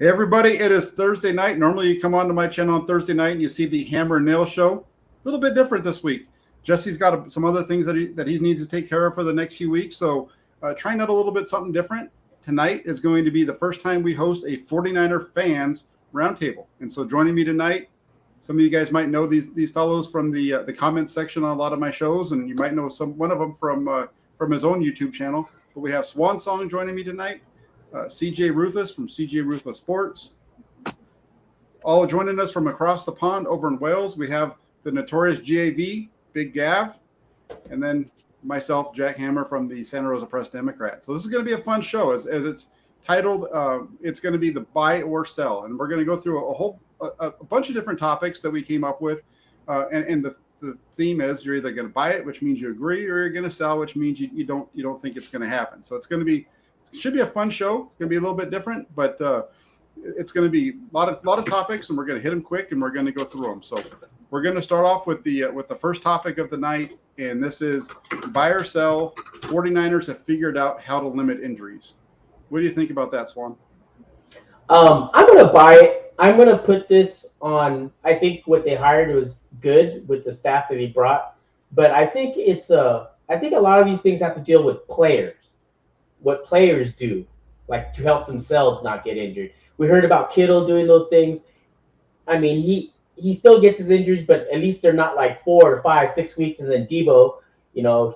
Hey everybody, it is Thursday night. Normally you come onto my channel on Thursday night and you see the Hammer and Nail show. A little bit different this week. Jesse's got some other things that he needs to take care of for the next few weeks. So trying out a little bit something different. Tonight is going to be the first time we host a 49er fans roundtable. And so joining me tonight, some of you guys might know these fellows from the comments section on a lot of my shows, and you might know one of them from his own YouTube channel. But we have SwanSong joining me tonight. CJ Ruthless from CJ Ruthless Sports. All joining us from across the pond over in Wales, we have the Notorious G.A.V, Big Gav, and then myself, Jack Hammer from the Santa Rosa Press Democrat. So this is going to be a fun show, as it's titled. It's going to be the buy or sell, and we're going to go through a bunch of different topics that we came up with, and the theme is you're either going to buy it, which means you agree, or you're going to sell, which means you don't think it's going to happen. So it should be a fun show. It's going to be a little bit different, but it's going to be a lot of topics, and we're going to hit them quick, and we're going to go through them. So we're going to start off with the first topic of the night, and this is buy or sell. 49ers have figured out how to limit injuries. What do you think about that, Swan? I'm going to buy it. I'm going to put this on. I think what they hired was good with the staff that he brought, but I think I think a lot of these things have to deal with players. What players do, like to help themselves not get injured. We heard about Kittle doing those things. I mean, he still gets his injuries, but at least they're not like 4 or 5, 6 weeks. And then Deebo,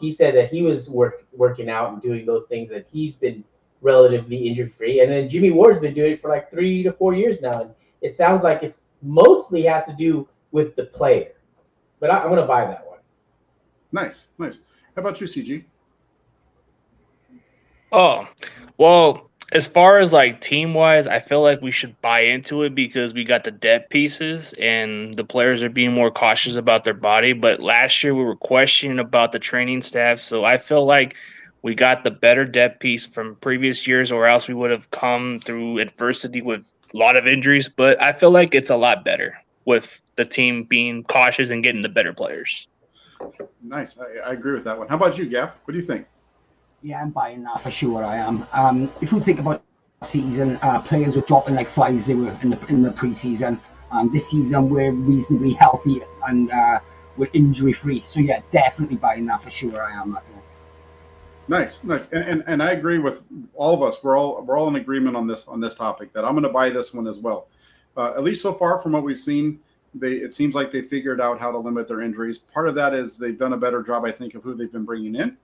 he said that he was working out and doing those things, and he's been relatively injury free. And then Jimmy Ward's been doing it for like 3 to 4 years now. And it sounds like it's mostly has to do with the player. But I'm going to buy that one. Nice. How about you, CG? Oh, well, as far as like team-wise, I feel like we should buy into it because we got the depth pieces and the players are being more cautious about their body. But last year we were questioning about the training staff, so I feel like we got the better depth piece from previous years, or else we would have come through adversity with a lot of injuries. But I feel like it's a lot better with the team being cautious and getting the better players. Nice. I agree with that one. How about you, Gav? What do you think? Yeah, I'm buying that for sure. I am. If we think about the season, players were dropping like flies. They were in the preseason, and this season we're reasonably healthy and we're injury free. So yeah, definitely buying that for sure. I am. Nice, and I agree with all of us. We're all in agreement on this topic that I'm going to buy this one as well. At least so far from what we've seen, it seems like they figured out how to limit their injuries. Part of that is they've done a better job, I think, of who they've been bringing in.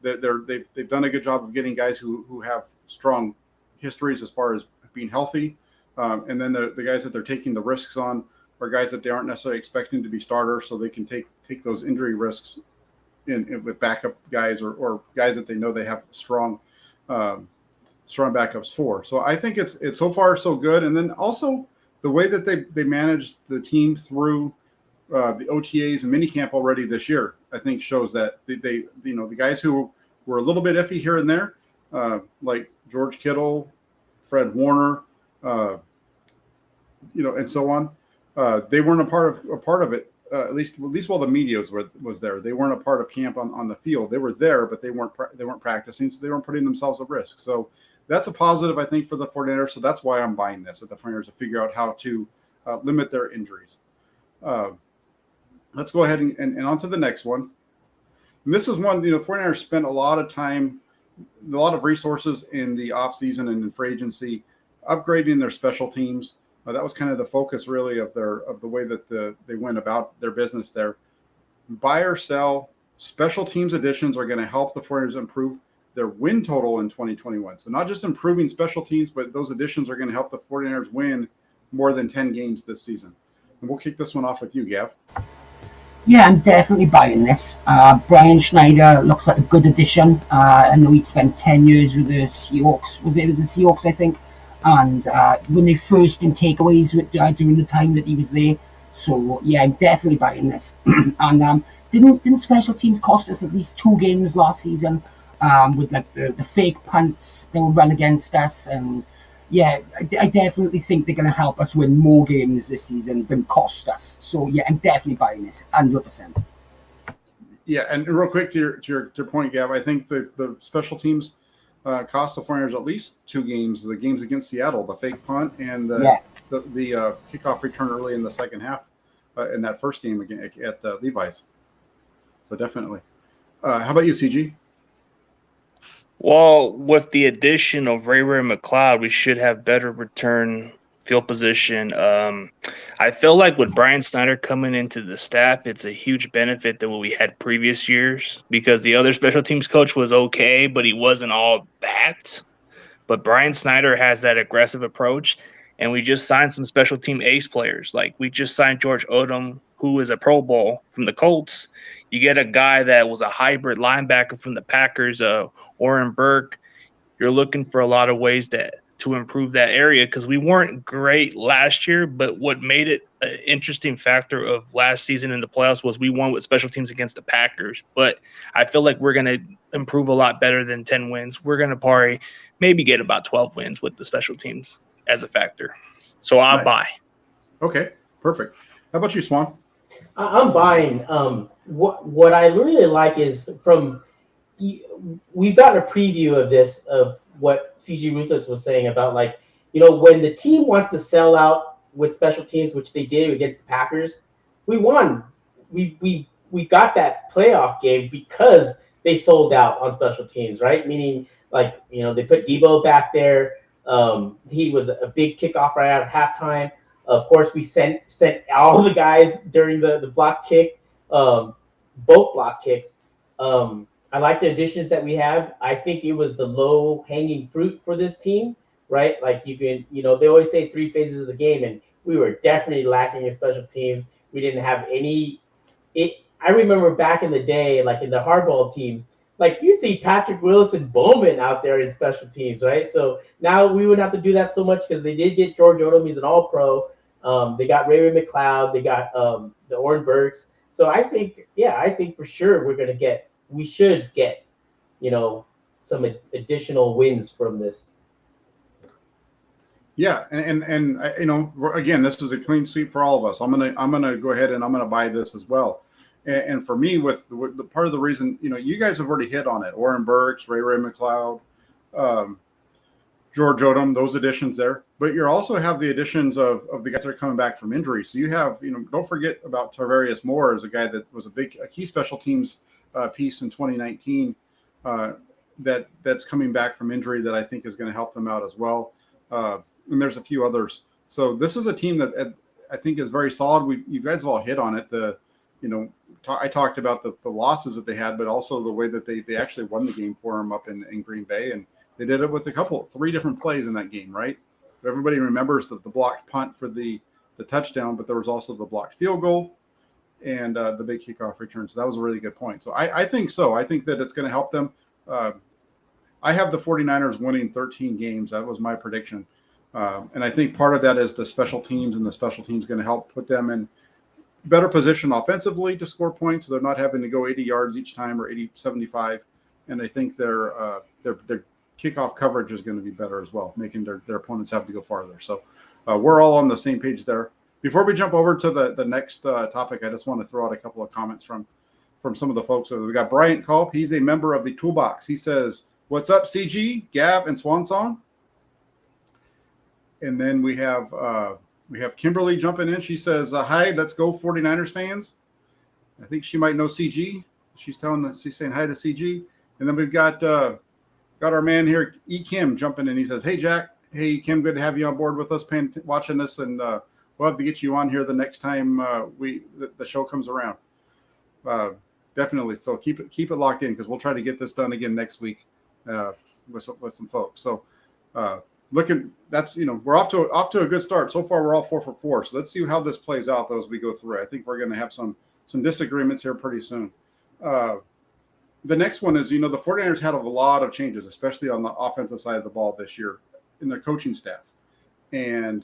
They've done a good job of getting guys who have strong histories as far as being healthy, and then the guys that they're taking the risks on are guys that they aren't necessarily expecting to be starters, so they can take those injury risks in with backup guys or guys that they know they have strong backups for. So I think it's so far so good, and then also the way that they managed the team through the OTAs and minicamp already this year, I think shows that they the guys who were a little bit iffy here and there, like George Kittle, Fred Warner, and so on, they weren't a part of it. At least while the media was there, they weren't a part of camp on the field. They were there, but they weren't practicing, so they weren't putting themselves at risk. So that's a positive, I think, for the 49ers. So that's why I'm buying this, that the 49ers to figure out how to limit their injuries. Let's go ahead and on to the next one. And this is one, 49ers spent a lot of time, a lot of resources in the offseason and in free agency, upgrading their special teams. That was kind of the focus, really, of the way that they went about their business there. Buy or sell, special teams additions are going to help the 49ers improve their win total in 2021. So not just improving special teams, but those additions are going to help the 49ers win more than 10 games this season. And we'll kick this one off with you, Gav. Yeah, I'm definitely buying this. Brian Schneider looks like a good addition. I know he'd spent 10 years with the Seahawks. It was the Seahawks, I think. And when they first in takeaways during the time that he was there. So, yeah, I'm definitely buying this. And didn't special teams cost us at least 2 games last season with like the fake punts that would run against us? And yeah, I definitely think they're going to help us win more games this season than cost us. So yeah, I'm definitely buying this 100%. Yeah, and real quick to your point, Gav, I think the special teams cost the 49ers at least 2 games, the games against Seattle, the fake punt and the kickoff return early in the second half in that first game again at Levi's. So definitely. How about you, CG? Well, with the addition of Ray McLeod, we should have better return field position. I feel like with Brian Snyder coming into the staff, it's a huge benefit than what we had previous years because the other special teams coach was okay, but he wasn't all that. But Brian Snyder has that aggressive approach, and we just signed some special team ace players. Like we just signed George Odom, who is a Pro Bowl from the Colts. You get a guy that was a hybrid linebacker from the Packers, Oren Burke. You're looking for a lot of ways to improve that area because we weren't great last year, but what made it an interesting factor of last season in the playoffs was we won with special teams against the Packers. But I feel like we're going to improve a lot better than 10 wins. We're going to probably maybe get about 12 wins with the special teams as a factor. So I'll buy. Okay, perfect. How about you, Swan? I'm buying. What I really like is we've gotten a preview of this, of what CG Ruthless was saying about, like, when the team wants to sell out with special teams, which they did against the Packers, we won. We got that playoff game because they sold out on special teams, right? Meaning, like, they put Deebo back there. He was a big kickoff right out of halftime. Of course, we sent all the guys during the block kick, both block kicks. I like the additions that we have. I think it was the low hanging fruit for this team, right? Like you can, they always say 3 phases of the game, and we were definitely lacking in special teams. We didn't have any. I remember back in the day, like in the hardball teams, like you'd see Patrick Willis and Bowman out there in special teams, right? So now we wouldn't have to do that so much because they did get George Odom. He's an All-Pro. They got Ray McLeod. They got the Oren Burks. So I think for sure we should get, some additional wins from this. Yeah, and again, this is a clean sweep for all of us. I'm gonna go ahead and I'm gonna buy this as well. And for me, with the part of the reason, you guys have already hit on it. Oren Burks, Ray McLeod, George Odom, those additions there. But you also have the additions of the guys that are coming back from injury. So you have, don't forget about Tarvarius Moore as a guy that was a key special teams piece in 2019 that's coming back from injury that I think is going to help them out as well. And there's a few others. So this is a team that I think is very solid. You guys have all hit on it. I talked about the losses that they had, but also the way that they actually won the game for them up in Green Bay. And they did it with 3 different plays in that game, right? Everybody remembers the blocked punt for the touchdown, but there was also the blocked field goal and the big kickoff return. So that was a really good point. So I think so. I think that it's going to help them. I have the 49ers winning 13 games. That was my prediction. And I think part of that is the special teams, and the special teams going to help put them in better position offensively to score points. So they're not having to go 80 yards each time or 75. And I think their kickoff coverage is going to be better as well, making their opponents have to go farther. So we're all on the same page there. Before we jump over to the next topic, I just want to throw out a couple of comments from some of the folks. So we got Bryant Culp. He's a member of the Toolbox. He says, "What's up, CG, Gav, and SwanSong?" And then we have Kimberly jumping in. She says, "Hi, let's go 49ers fans." I think she might know CG. She's saying hi to CG. And then we've got our man here, E. Kim, jumping in. He says, "Hey, Jack. Hey, Kim, good to have you on board with us, watching us, and we'll have to get you on here the next time the show comes around." Definitely. So keep it locked in, because we'll try to get this done again next week with some folks. So we're off to a good start so far. We're all 4 for 4. So let's see how this plays out though as we go through. I think we're going to have some disagreements here pretty soon. The next one is, the 49ers had a lot of changes, especially on the offensive side of the ball this year in their coaching staff. And,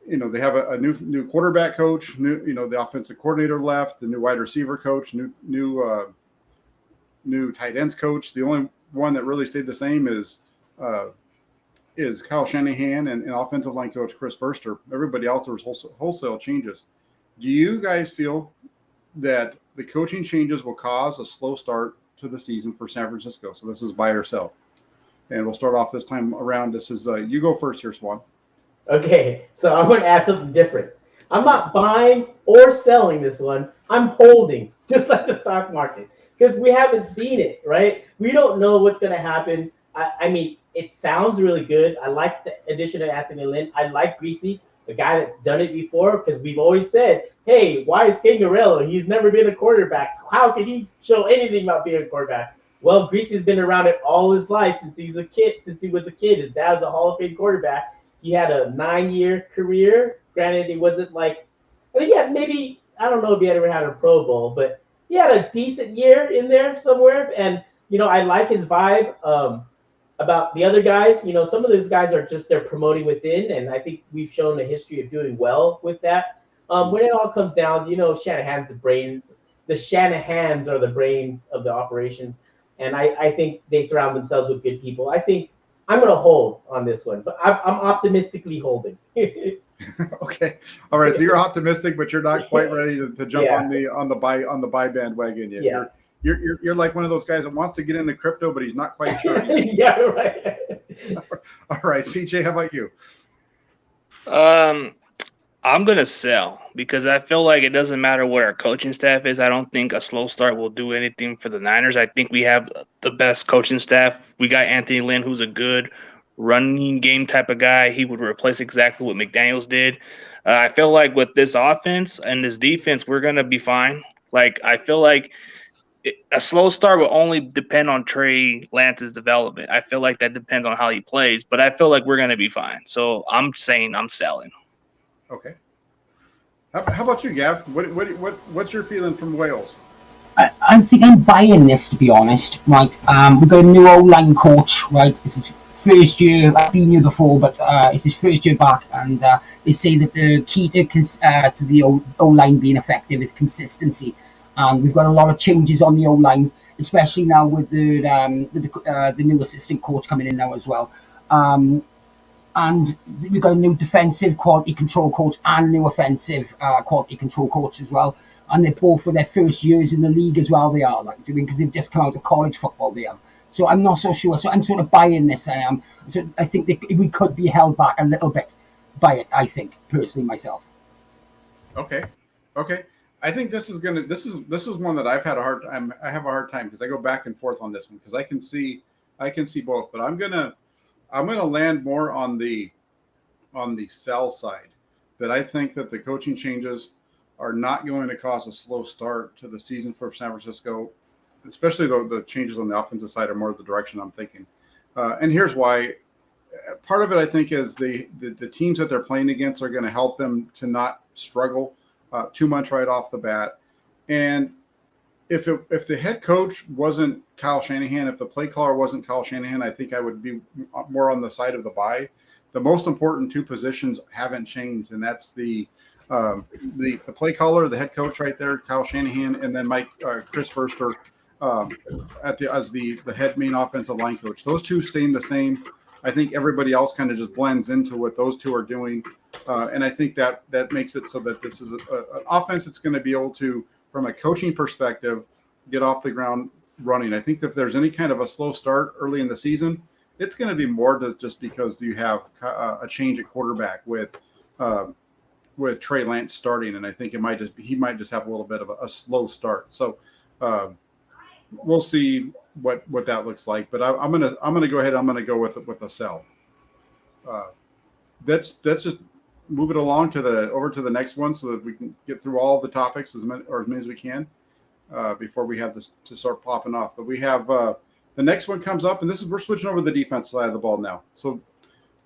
they have a new quarterback coach, the offensive coordinator left, the new wide receiver coach, new tight ends coach. The only one that really stayed the same is Kyle Shanahan and offensive line coach Chris Verster. Everybody else, there was wholesale changes. Do you guys feel that the coaching changes will cause a slow start to the season for San Francisco? So this is buy or sell. And we'll start off this time around. This is you go first here, Swan. Okay, so I'm going to add something different. I'm not buying or selling this one. I'm holding, just like the stock market, because we haven't seen it, right? We don't know what's going to happen. I mean, it sounds really good. I like the addition of Anthony Lynn. I like Greasy, the guy that's done it before, because we've always said, hey, why is Kangarello? He's never been a quarterback. How can he show anything about being a quarterback? Well, Greasy's been around it all his life since he was a kid. His dad was a Hall of Fame quarterback. He had a 9-year career. Granted, it wasn't like, I think he had maybe, I don't know if he ever had a Pro Bowl, but he had a decent year in there somewhere. And, I like his vibe. About the other guys, some of those guys are just, they're promoting within. And I think we've shown a history of doing well with that. When it all comes down, Shanahan's the brains. The Shanahans are the brains of the operations. And I think they surround themselves with good people. I think I'm going to hold on this one, but I'm optimistically holding. Okay, all right. So you're optimistic, but you're not quite ready to jump on the buy bandwagon yet. Yeah. You're like one of those guys that wants to get into crypto, but he's not quite sure yet. Yeah, right. All right, CJ, how about you? I'm going to sell because I feel like it doesn't matter what our coaching staff is. I don't think a slow start will do anything for the Niners. I think we have the best coaching staff. We got Anthony Lynn, who's a good running game type of guy. He would replace exactly what McDaniels did. I feel like with this offense and this defense, we're going to be fine. Like, I feel like a slow start will only depend on Trey Lance's development. I feel like that depends on how he plays, but I feel like we're going to be fine. So I'm saying I'm selling. Okay. How about you, Gav? What's your feeling from Wales? I think I'm buying this, to be honest. Right, we've got a new O-line coach. Right, this is first year. I've been here before, but it's his first year back, and they say that the key to the O-line being effective is consistency. And we've got a lot of changes on the O-line, especially now with the new assistant coach coming in now as well. And we've got a new defensive quality control coach and a new offensive quality control coach as well. And they're both for their first years in the league as well. They are because they've just come out of college football. They have. So I'm not so sure. So I'm sort of buying this. I am. So I think we could be held back a little bit by it. I think personally myself. Okay. I think this is one that I've had a hard time. I have a hard time because I go back and forth on this one because I can see both, but I'm gonna land more on the sell side. That I think that the coaching changes are not going to cause a slow start to the season for San Francisco, especially though the changes on the offensive side are more the direction I'm thinking. And here's why. Part of it, I think, is the teams that they're playing against are going to help them to not struggle too much right off the bat. And if the head coach wasn't Kyle Shanahan, if the play caller wasn't Kyle Shanahan, I think I would be more on the side of the buy. The most important two positions haven't changed, and that's the play caller, the head coach right there, Kyle Shanahan, and then Chris Verster as the head main offensive line coach. Those two staying the same. I think everybody else kind of just blends into what those two are doing, and I think that makes it so that this is an offense that's going to be able to, from a coaching perspective, get off the ground running. I think if there's any kind of a slow start early in the season, it's going to be more to just because you have a change at quarterback with Trey Lance starting, and I think he might just have a little bit of a slow start. So we'll see what that looks like. But I'm gonna go ahead. I'm gonna go with a sell. Let's just move it along over to the next one so that we can get through all the topics as many as we can before we have this to start popping off. But we have the next one comes up, and we're switching over to the defense side of the ball now. So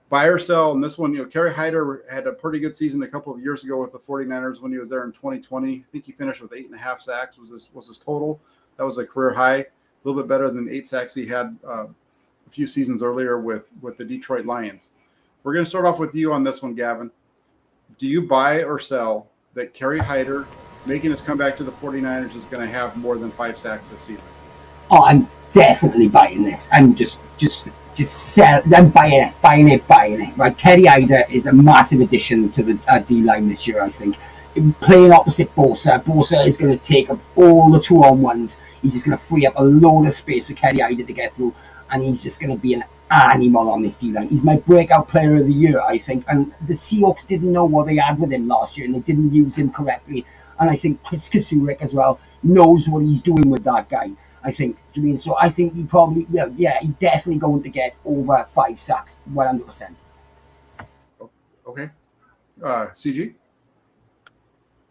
buy or sell, and this one, Kerry Hyder had a pretty good season a couple of years ago with the 49ers when he was there in 2020. I think he finished with 8.5 sacks was his total. That was a career high, a little bit better than 8 sacks he had a few seasons earlier with the Detroit Lions. We're going to start off with you on this one, Gavin. Do you buy or sell that Kerry Hyder, making his comeback to the 49ers, is going to have more than 5 sacks this season? Oh, I'm definitely buying this. I'm just sell. I'm buying it. Right, Kerry Hyder is a massive addition to the D-line this year, I think. Playing opposite Bosa is going to take up all the 2-on-1s. He's just going to free up a load of space for Kerry Hyder to get through. and he's just going to be an animal on this D-line. He's my breakout player of the year, I think. And the Seahawks didn't know what they had with him last year, and they didn't use him correctly. And I think Chris Kasurik as well knows what he's doing with that guy. I think. Do you mean so? I think he probably will. Yeah, he's definitely going to get over 5 sacks, 100%. Okay. CG?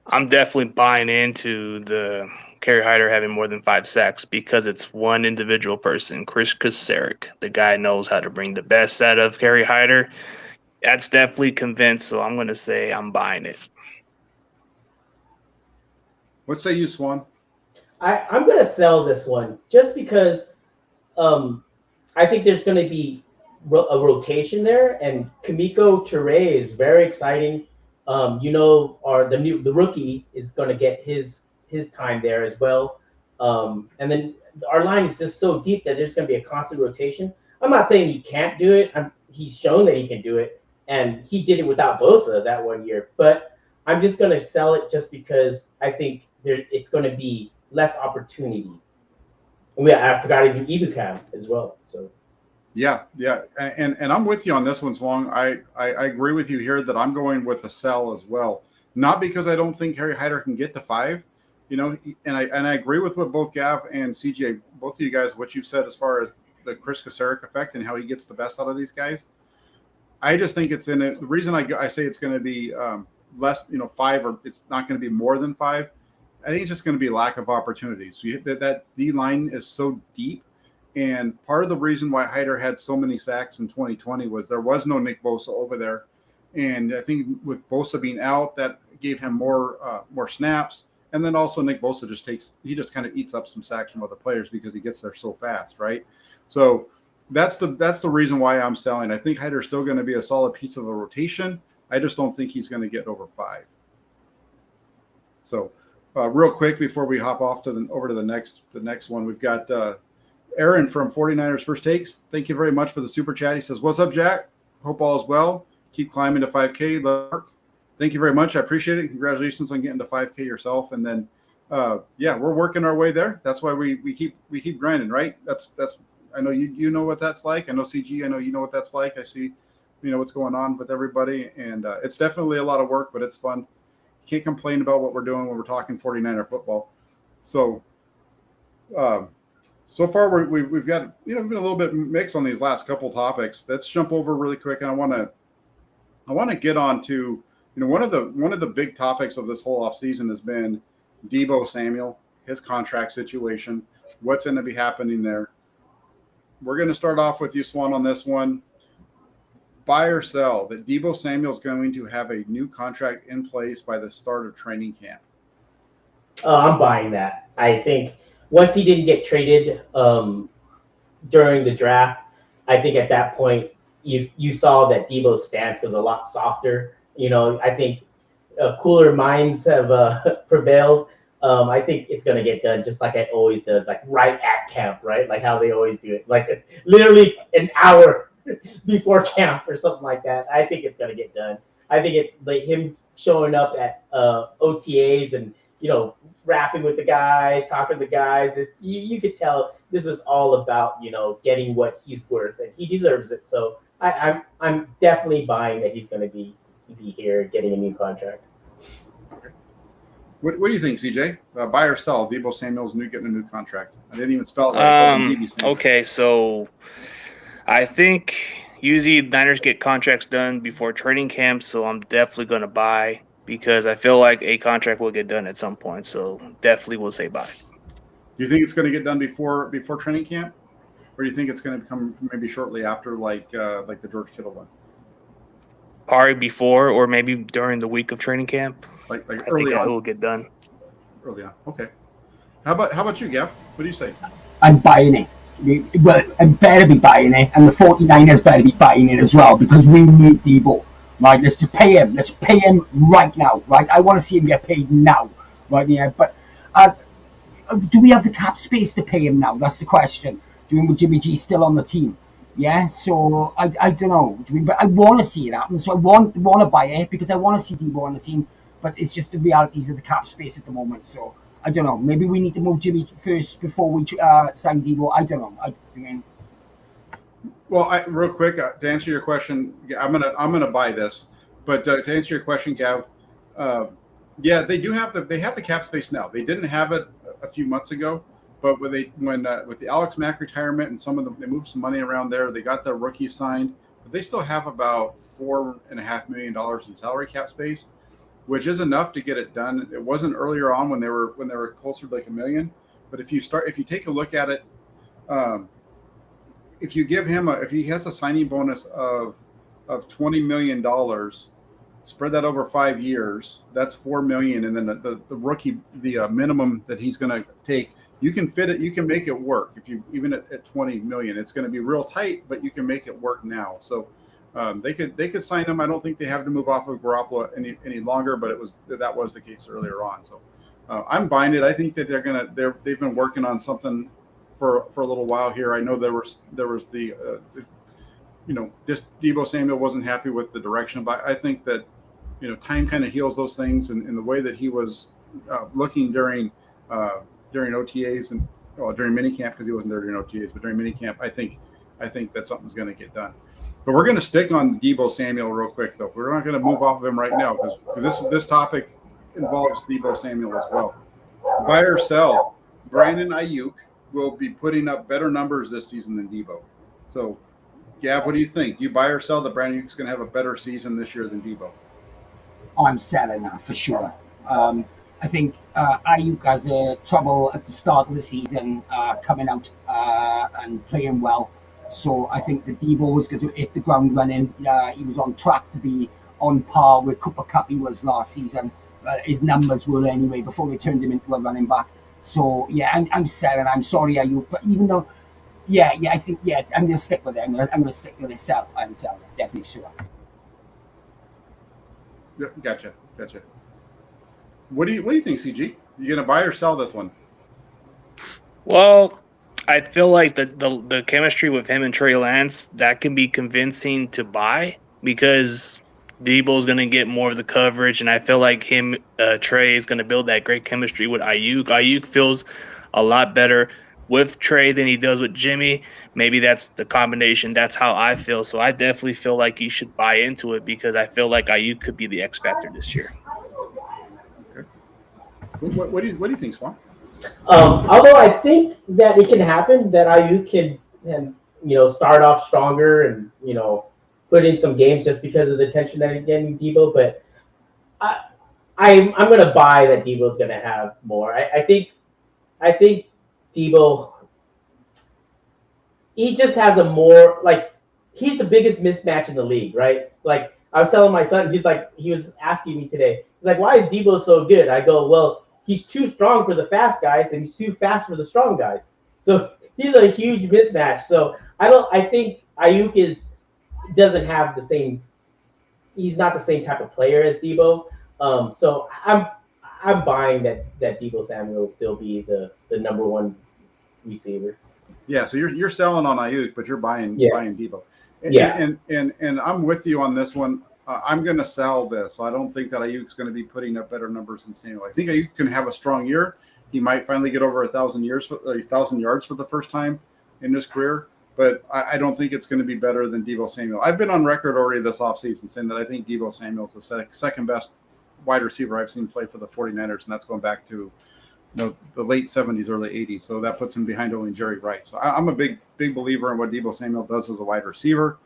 I'm definitely buying into the Kerry Hyder having more than 5 sacks because it's one individual person, Chris Kasurik. The guy knows how to bring the best out of Kerry Hyder. That's definitely convinced, so I'm going to say I'm buying it. What say you, Swan? I'm going to sell this one just because I think there's going to be a rotation there, and Kamiko Toure is very exciting. The rookie is going to get his time there as well. And then our line is just so deep that there's going to be a constant rotation. I'm not saying he can't do it. He's shown that he can do it, and he did it without Bosa that one year. But I'm just going to sell it just because I think it's going to be less opportunity. And I forgot to do Ibucam as well. So. Yeah, and I'm with you on this one, Swong. I agree with you here that I'm going with a sell as well. Not because I don't think Kerry Hyder can get to 5, and I agree with what both Gav and CJ, both of you guys, what you've said as far as the Chris Kasurik effect and how he gets the best out of these guys. I just think it's in it. The reason I say it's going to be less, 5, or it's not going to be more than 5. I think it's just going to be lack of opportunities. That D line is so deep. And part of the reason why Hyder had so many sacks in 2020 was there was no Nick Bosa over there. And I think with Bosa being out, that gave him more snaps. And then also Nick Bosa just kind of eats up some sacks from other players because he gets there so fast, right? So that's the reason why I'm selling. I think Hyder's still going to be a solid piece of a rotation. I just don't think he's going to get over 5. So real quick before we hop off over to the next one, we've got Aaron from 49ers First Takes. Thank you very much for the super chat. He says, "What's up, Jack? Hope all is well. Keep climbing to 5K. Thank you very much. I appreciate it. Congratulations on getting to 5K yourself." And then, we're working our way there. That's why we keep grinding, right? That's. I know you know what that's like. I know CG. I know you know what that's like. I see, what's going on with everybody, and it's definitely a lot of work, but it's fun. Can't complain about what we're doing when we're talking 49er football. So. So far, we've got been a little bit mixed on these last couple topics. Let's jump over really quick, and I want to get on to one of the big topics of this whole offseason has been Deebo Samuel, his contract situation, what's going to be happening there. We're going to start off with you, Swan, on this one. Buy or sell that Deebo Samuel is going to have a new contract in place by the start of training camp? I'm buying that. I think. Once he didn't get traded during the draft, I think at that point you saw that Deebo's stance was a lot softer. I think cooler minds have prevailed. I think it's going to get done just like it always does, like right at camp, right? Like how they always do it, like literally an hour before camp or something like that. I think it's going to get done. I think it's like him showing up at OTAs and, rapping with the guys, talking to the guys. You could tell this was all about, getting what he's worth, and he deserves it. So I'm definitely buying that he's going to be here getting a new contract. Okay. What do you think, CJ? Buy or sell Deebo Samuel's getting a new contract? I didn't even spell it right. Okay, so I think usually Niners get contracts done before training camp, so I'm definitely going to buy, because I feel like a contract will get done at some point. So definitely will say buy. Do you think it's going to get done before training camp, or do you think it's going to come maybe shortly after, like the George Kittle one? Probably before, or maybe during the week of training camp. Like I early think on. it will get done. Early on. Okay. How about you, Gav? What do you say? I'm buying it. Well, I better be buying it, and the 49ers better be buying it as well, because we need Deebo. Right, let's just pay him. Let's pay him right now. Right, I want to see him get paid now. Right, yeah. But do we have the cap space to pay him now? That's the question. With Jimmy G still on the team? Yeah. So I don't know. But I want to see it happen. So I want to buy it because I want to see Deebo on the team. But it's just the realities of the cap space at the moment. So I don't know. Maybe we need to move Jimmy first before we sign Deebo. I don't know. Well, real quick to answer your question, I'm gonna buy this. But to answer your question, Gav, uh, yeah, they have the cap space now. They didn't have it a few months ago, but when with the Alex Mack retirement and some of them they moved some money around there, they got their rookies signed, but they still have about $4.5 million in salary cap space, which is enough to get it done. It wasn't earlier on when they were closer to like a million, but if you take a look at it. Um, if you give him if he has a signing bonus of $20 million, spread that over 5 years, that's 4 million, and then the rookie minimum that he's going to take, you can fit it, you can make it work. If you even at 20 million, it's going to be real tight, but you can make it work now. So they could sign him. I don't think they have to move off of Garoppolo any longer, but that was the case earlier on. So I'm buying it. I think that they've been working on something for a little while here. I know there was the just Deebo Samuel wasn't happy with the direction, but I think that time kind of heals those things, and the way that he was looking during OTAs and during minicamp, because he wasn't there during OTAs, but during minicamp, I think that something's going to get done. But we're going to stick on Deebo Samuel real quick, though. We're not going to move off of him right now because this topic involves Deebo Samuel as well. Buy or sell, Brandon Ayuk will be putting up better numbers this season than Deebo. So, Gav, what do you think? Do you buy or sell that Brandon Ayuk's going to have a better season this year than Deebo? I'm selling that for sure. I think Ayuk has trouble at the start of the season coming out and playing well. So I think the Deebo was going to hit the ground running. He was on track to be on par with Cooper Cup he was last season. His numbers were anyway before they turned him into a running back. So yeah, I'm selling. I'm sorry, Ayuk, but even though, I think I'm going to stick with it. I'm going to stick with it. I'm selling it, definitely sure. Gotcha. What do you think, CG? You gonna buy or sell this one? Well, I feel like the chemistry with him and Trey Lance, that can be convincing to buy, because Deebo's going to get more of the coverage, and I feel like Trey is going to build that great chemistry with Ayuk. Ayuk feels a lot better with Trey than he does with Jimmy. Maybe that's the combination. That's how I feel. So I definitely feel like you should buy into it, because I feel like Ayuk could be the X factor this year. Okay. What do you think, Swan? Although I think that it can happen that Ayuk can start off stronger and put in some games just because of the attention that he's getting Deebo, but I'm going to buy that Deebo's going to have more. I think Deebo, he just has a more, like, he's the biggest mismatch in the league, right? Like, I was telling my son, he was asking me today, he's like, why is Deebo so good? I go, well, he's too strong for the fast guys and he's too fast for the strong guys. So he's a huge mismatch. So I think Ayuk doesn't have the same, he's not the same type of player as Deebo. So I'm buying that Deebo Samuel will still be the number one receiver. Yeah, so you're selling on Ayuk, but you're buying Deebo. And I'm with you on this one. I'm going to sell this. I don't think that Ayuk's going to be putting up better numbers than Samuel. I think Ayuk can have a strong year. He might finally get over 1,000 yards for the first time in his career, but I don't think it's going to be better than Deebo Samuel. I've been on record already this offseason saying that I think Deebo Samuel is the second best wide receiver I've seen play for the 49ers, and that's going back to the late 70s, early 80s. So that puts him behind only Jerry Rice. So I'm a big believer in what Deebo Samuel does as a wide receiver.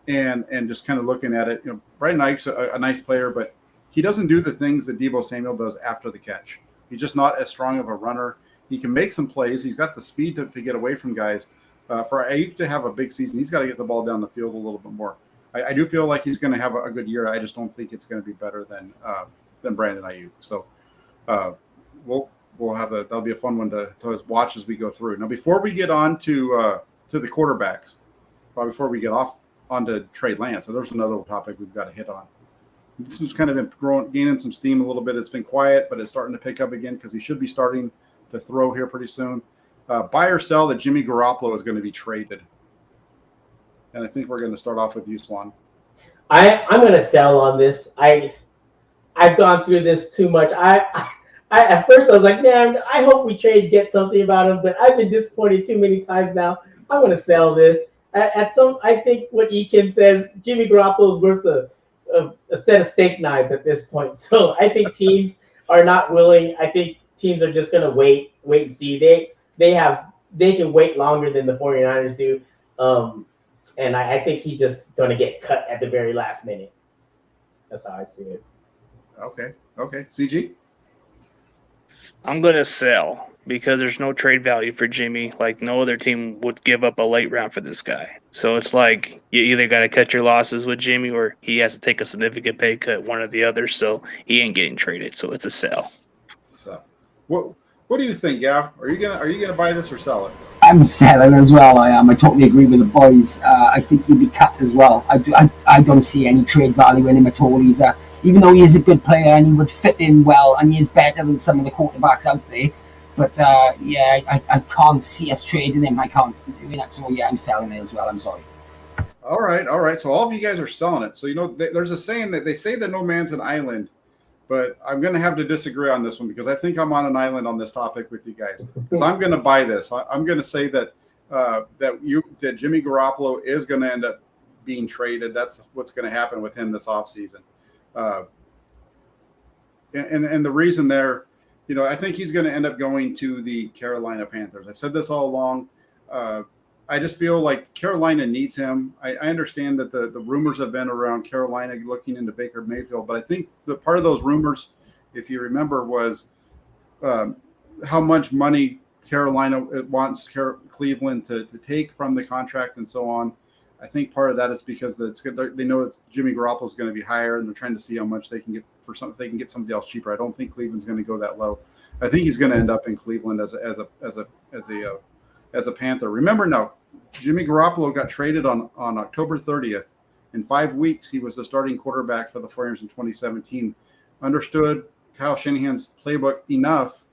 And just kind of looking at it, Brandon Ayuk's a nice player, but he doesn't do the things that Deebo Samuel does after the catch. He's just not as strong of a runner. He can make some plays. He's got the speed to get away from guys. For Ayuk to have a big season, he's got to get the ball down the field a little bit more. I do feel like he's going to have a good year. I just don't think it's going to be better than Brandon Ayuk. So we'll have that'll be a fun one to watch as we go through. Now, before we get on to the quarterbacks, before we get off onto Trey Lance, so there's another topic we've got to hit on. This was kind of been gaining some steam a little bit. It's been quiet, but it's starting to pick up again because he should be starting to throw here pretty soon. Buy or sell that Jimmy Garoppolo is going to be traded. And I think we're going to start off with you, Swan. I'm going to sell on this. I've gone through this too much. I at first I was like, man, I hope we get something about him, but I've been disappointed too many times now. I'm going to sell this. I think what Kim says, Jimmy Garoppolo is worth a set of steak knives at this point. So I think teams are not willing. I think teams are just going to wait and see. They can wait longer than the 49ers do. And I think he's just going to get cut at the very last minute. That's how I see it. Okay. CG? I'm going to sell because there's no trade value for Jimmy. Like, no other team would give up a late round for this guy. So it's like you either got to cut your losses with Jimmy or he has to take a significant pay cut, one or the other. So he ain't getting traded. So it's a sell. So, what do you think, Gav? Are you gonna buy this or sell it? I'm selling as well. I am. I totally agree with the boys. I think he'll be cut as well. I don't see any trade value in him at all either. Even though he is a good player and he would fit in well and he is better than some of the quarterbacks out there. But I can't see us trading him. I can't do that. So yeah, I'm selling it as well. I'm sorry. All right. So all of you guys are selling it. So there's a saying that they say that no man's an island, but I'm going to have to disagree on this one because I think I'm on an island on this topic with you guys. Because I'm going to buy this. I'm going to say that that Jimmy Garoppolo is going to end up being traded. That's what's going to happen with him this offseason. And the reason there, I think he's going to end up going to the Carolina Panthers. I've said this all along. I just feel like Carolina needs him. I understand that the rumors have been around Carolina looking into Baker Mayfield, but I think the part of those rumors, if you remember, was how much money Carolina wants Cleveland to take from the contract and so on. I think part of that is because they know that Jimmy Garoppolo is going to be higher, and they're trying to see how much they can get for something. If they can get somebody else cheaper. I don't think Cleveland's going to go that low. I think he's going to end up in Cleveland as a Panther. Remember now, Jimmy Garoppolo got traded on October 30th. In 5 weeks, he was the starting quarterback for the 49ers in 2017. Understood Kyle Shanahan's playbook enough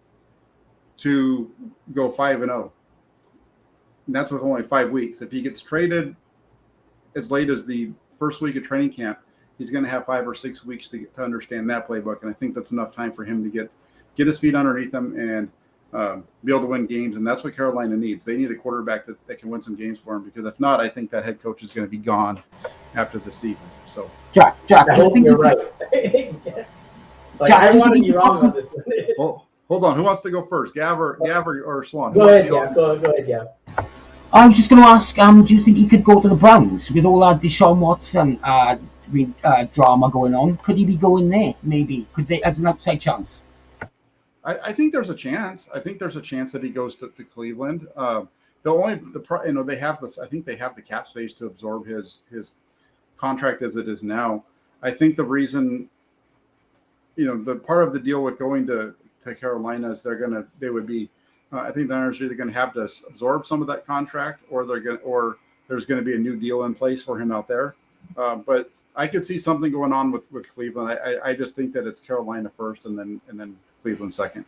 to go 5-0. And that's with only 5 weeks. If he gets traded as late as the first week of training camp, he's going to have 5 or 6 weeks to understand that playbook. And I think that's enough time for him to get his feet underneath him and be able to win games. And that's what Carolina needs. They need a quarterback that can win some games for him, because if not, I think that head coach is going to be gone after the season. So Jack, I hope you're right. I want to be wrong on this one. Well, hold on. Who wants to go first? Gav or Swan? Go ahead, Gav. Go ahead, Gav. I was just going to ask, do you think he could go to the Browns with all that Deshaun Watson drama going on? Could he be going there? Maybe. Could they, as an outside chance? I think there's a chance. I think there's a chance that he goes to Cleveland. They have this. I think they have the cap space to absorb his contract as it is now. I think the reason, the part of the deal with going to Carolina is they would be. I think the Niners are either going to have to absorb some of that contract, or there's going to be a new deal in place for him out there. But I could see something going on with Cleveland. I just think that it's Carolina first, and then Cleveland second.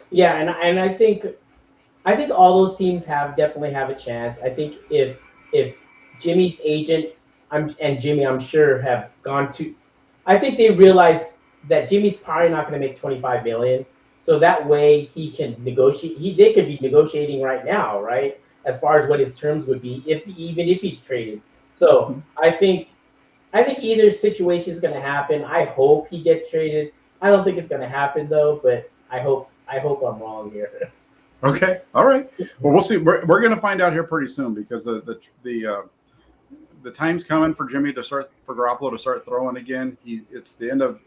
Yeah, and I think all those teams definitely have a chance. I think if Jimmy's agent and Jimmy, I'm sure, have gone to, I think they realize that Jimmy's probably not going to make $25 million. So that way he can negotiate. They could be negotiating right now, right? As far as what his terms would be, even if he's traded. So I think either situation is going to happen. I hope he gets traded. I don't think it's going to happen though, but I hope I'm wrong here. Okay, all right. Well, we'll see. We're going to find out here pretty soon, because the time's coming for Garoppolo to start throwing again. It's the end of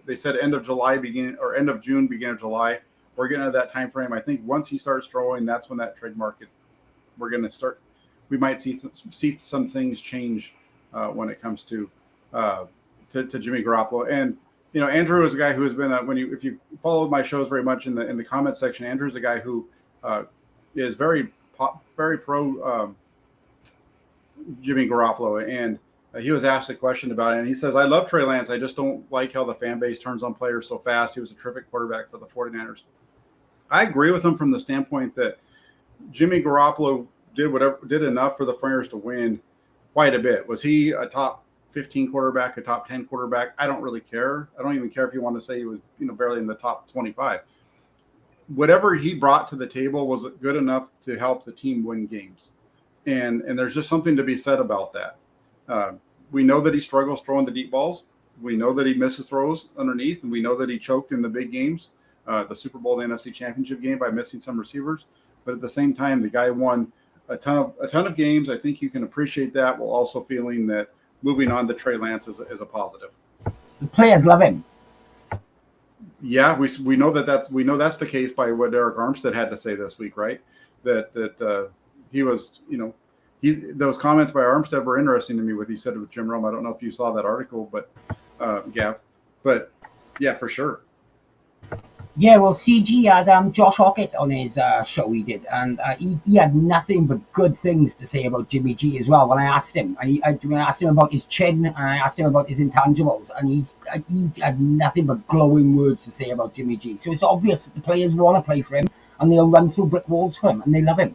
July, end of June, beginning of July. We're getting to that time frame. I think once he starts throwing, that's when that trade market, we're going to start. We might see some things change when it comes to Jimmy Garoppolo. And Andrew is a guy who has been if you followed my shows very much in the comment section, Andrew is a guy who is very pro Jimmy Garoppolo, and he was asked a question about it, and he says, "I love Trey Lance. I just don't like how the fan base turns on players so fast. He was a terrific quarterback for the 49ers." I agree with him from the standpoint that Jimmy Garoppolo did enough for the 49ers to win quite a bit. Was he a top 15 quarterback, a top 10 quarterback? I don't really care. I don't even care if you want to say he was, barely in the top 25. Whatever he brought to the table was good enough to help the team win games. And there's just something to be said about that. We know that he struggles throwing the deep balls. We know that he misses throws underneath, and we know that he choked in the big games, the Super Bowl, the NFC Championship game, by missing some receivers. But at the same time, the guy won a ton of games. I think you can appreciate that, while also feeling that moving on to Trey Lance is a positive. The players love him. Yeah, we know that's the case by what Eric Armstead had to say this week, right? That he was, those comments by Armstead were interesting to me. What he said with Jim Rome. I don't know if you saw that article, but Gav, but yeah, for sure. Yeah, well, CG had Josh Hockett on his show he did, and he had nothing but good things to say about Jimmy G as well. When I asked him, I asked him about his chin, and I asked him about his intangibles, and he had nothing but glowing words to say about Jimmy G. So it's obvious that the players want to play for him, and they'll run through brick walls for him, and they love him.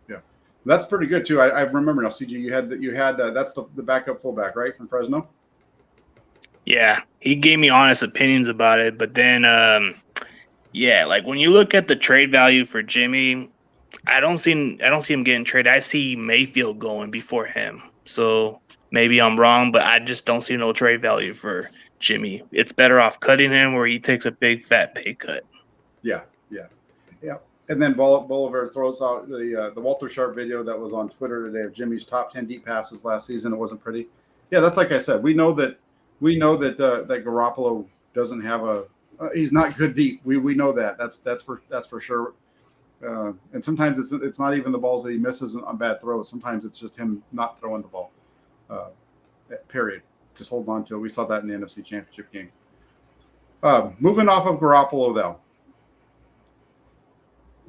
Yeah, that's pretty good too. I remember now, CG. You had that's the backup fullback, right, from Fresno. Yeah, he gave me honest opinions about it, but then, like when you look at the trade value for Jimmy, I don't see him getting traded. I see Mayfield going before him. So maybe I'm wrong, but I just don't see no trade value for Jimmy. It's better off cutting him, where he takes a big fat pay cut. Yeah. And then Bolivar throws out the Walter Sharp video that was on Twitter today of Jimmy's top 10 deep passes last season. It wasn't pretty. Yeah, that's like I said. We know that that Garoppolo doesn't have he's not good deep. We know that. That's for sure. And sometimes it's not even the balls that he misses on bad throws. Sometimes it's just him not throwing the ball. Period. Just hold on to it. We saw that in the NFC Championship game. Moving off of Garoppolo, though.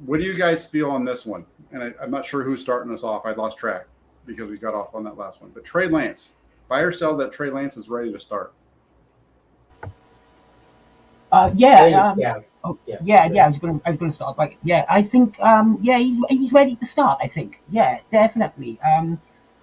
What do you guys feel on this one? And I'm not sure who's starting us off. I lost track because we got off on that last one. But Trey Lance. Buy or sell that Trey Lance is ready to start? I was going to start. Like, yeah, I think, he's ready to start. I think, yeah, definitely.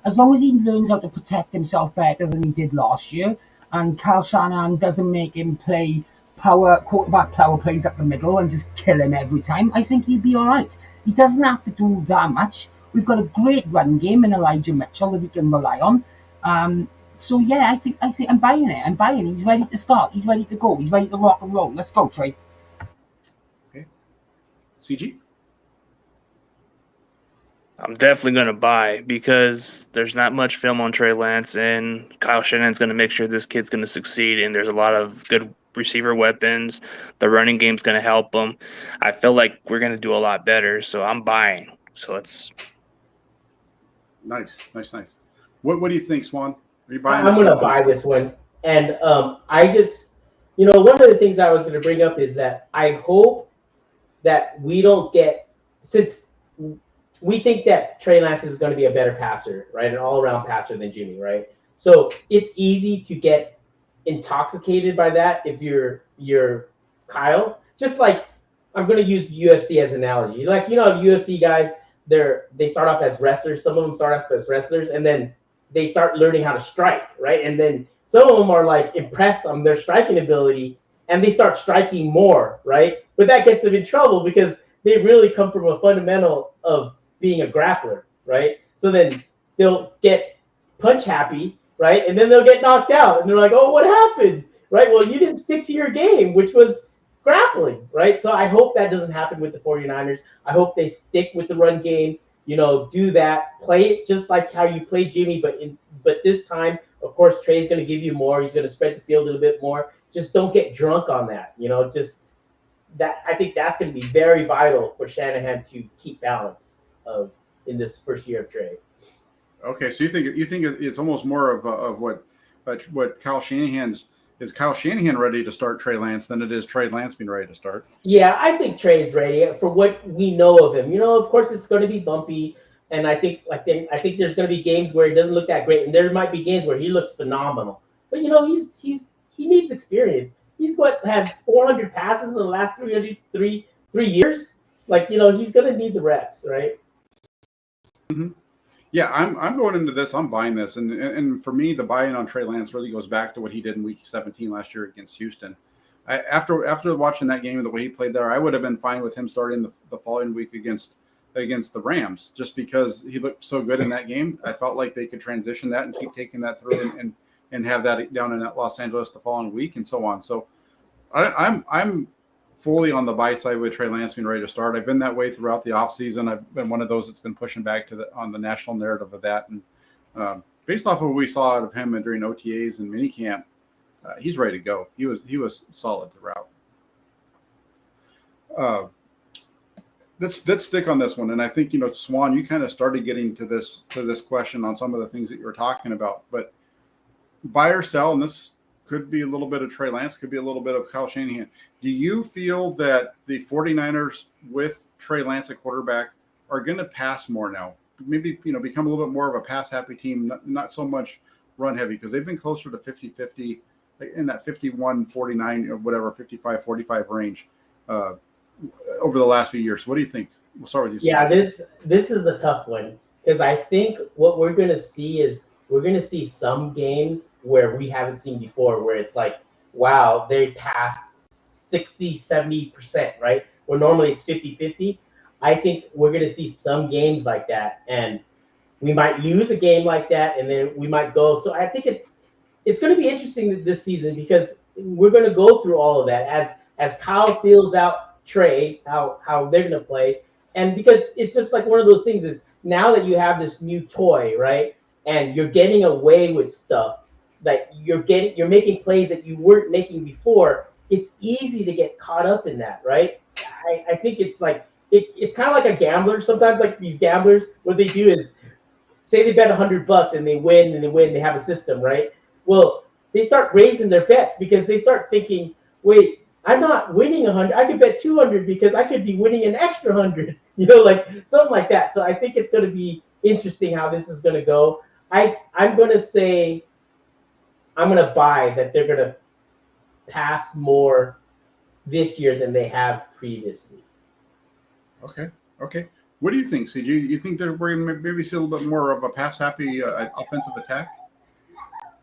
As long as he learns how to protect himself better than he did last year, and Kyle Shanahan doesn't make him play quarterback power plays up the middle and just kill him every time, I think he'd be all right. He doesn't have to do that much. We've got a great run game in Elijah Mitchell that he can rely on. So yeah, I think I'm buying it. I'm buying it. He's ready to start. He's ready to go. He's ready to rock and roll. Let's go, Trey. Okay. CG? I'm definitely going to buy, because there's not much film on Trey Lance, and Kyle Shanahan's going to make sure this kid's going to succeed, and there's a lot of good receiver weapons. The running game's going to help him. I feel like we're going to do a lot better, so I'm buying. So it's nice. What do you think, Swan? Are you buying? I'm going to buy this one. And I just, one of the things I was going to bring up is that I hope that we don't get, since we think that Trey Lance is going to be a better passer, right? An all-around passer than Jimmy, right? So it's easy to get intoxicated by that if you're Kyle. Just like, I'm going to use UFC as an analogy. Like, UFC guys, they start off as wrestlers. Some of them start off as wrestlers, and then they start learning how to strike, right? And then some of them are like impressed on their striking ability, and they start striking more, right? But that gets them in trouble because they really come from a fundamental of being a grappler, right? So then they'll get punch happy, right? And then they'll get knocked out, and they're like, "Oh, what happened?" Right? Well, you didn't stick to your game, which was grappling, right? So I hope that doesn't happen with the 49ers. I hope they stick with the run game. Do that, play it just like how you play Jimmy, but this time, of course, Trey's going to give you more. He's going to spread the field a little bit more. Just don't get drunk on that. Just that. I think that's going to be very vital for Shanahan to keep balance in this first year of Trey. Okay, so you think it's almost more of what Kyle Shanahan's. Is Kyle Shanahan ready to start Trey Lance than it is Trey Lance being ready to start? Yeah, I think Trey's ready for what we know of him. Of course, it's going to be bumpy, and I think there's going to be games where he doesn't look that great, and there might be games where he looks phenomenal. But he needs experience. He's has 400 passes in the last 3 years. Like he's going to need the reps, right? Mm-hmm. Yeah, I'm going into this. I'm buying this, and for me, the buy-in on Trey Lance really goes back to what he did in Week 17 last year against Houston. After watching that game and the way he played there, I would have been fine with him starting the following week against against the Rams, just because he looked so good in that game. I felt like they could transition that and keep taking that through and have that down in Los Angeles the following week and so on. So I'm fully on the buy side with Trey Lance being ready to start. I've been that way throughout the offseason. I've been one of those that's been pushing back on the national narrative of that. And based off of what we saw out of him during OTAs and minicamp, he's ready to go. He was solid throughout. Let's stick on this one. And I think, Swan, you kind of started getting to this question on some of the things that you were talking about. But buy or sell, and this could be a little bit of Trey Lance, could be a little bit of Kyle Shanahan. Do you feel that the 49ers with Trey Lance at quarterback are going to pass more now? Maybe, become a little bit more of a pass-happy team, not so much run-heavy, because they've been closer to 50-50, in that 51-49, or whatever, 55-45 range over the last few years. So what do you think? We'll start with you. Yeah, this is a tough one, because I think what we're going to see is we're going to see some games where we haven't seen before, where it's like, wow, they passed 60-70%, right? Where normally it's 50-50. I think we're going to see some games like that, and we might lose a game like that, and then we might go. So I think it's going to be interesting this season, because we're going to go through all of that as Kyle feels out Trey, how they're going to play. And because it's just like one of those things is now that you have this new toy, right? And you're getting away with stuff that you're making plays that you weren't making before. It's easy to get caught up in that, right? I think it's like it's kind of like a gambler. Sometimes, like these gamblers, what they do is say they bet $100 and they win and they have a system, right? Well, they start raising their bets because they start thinking, wait, I'm not winning 100. I could bet 200 because I could be winning an extra 100, like something like that. So I think it's going to be interesting how this is going to go. I'm going to say I'm going to buy that they're going to pass more this year than they have previously. Okay. What do you think, CG? You think that we're going to maybe see a little bit more of a pass-happy offensive attack?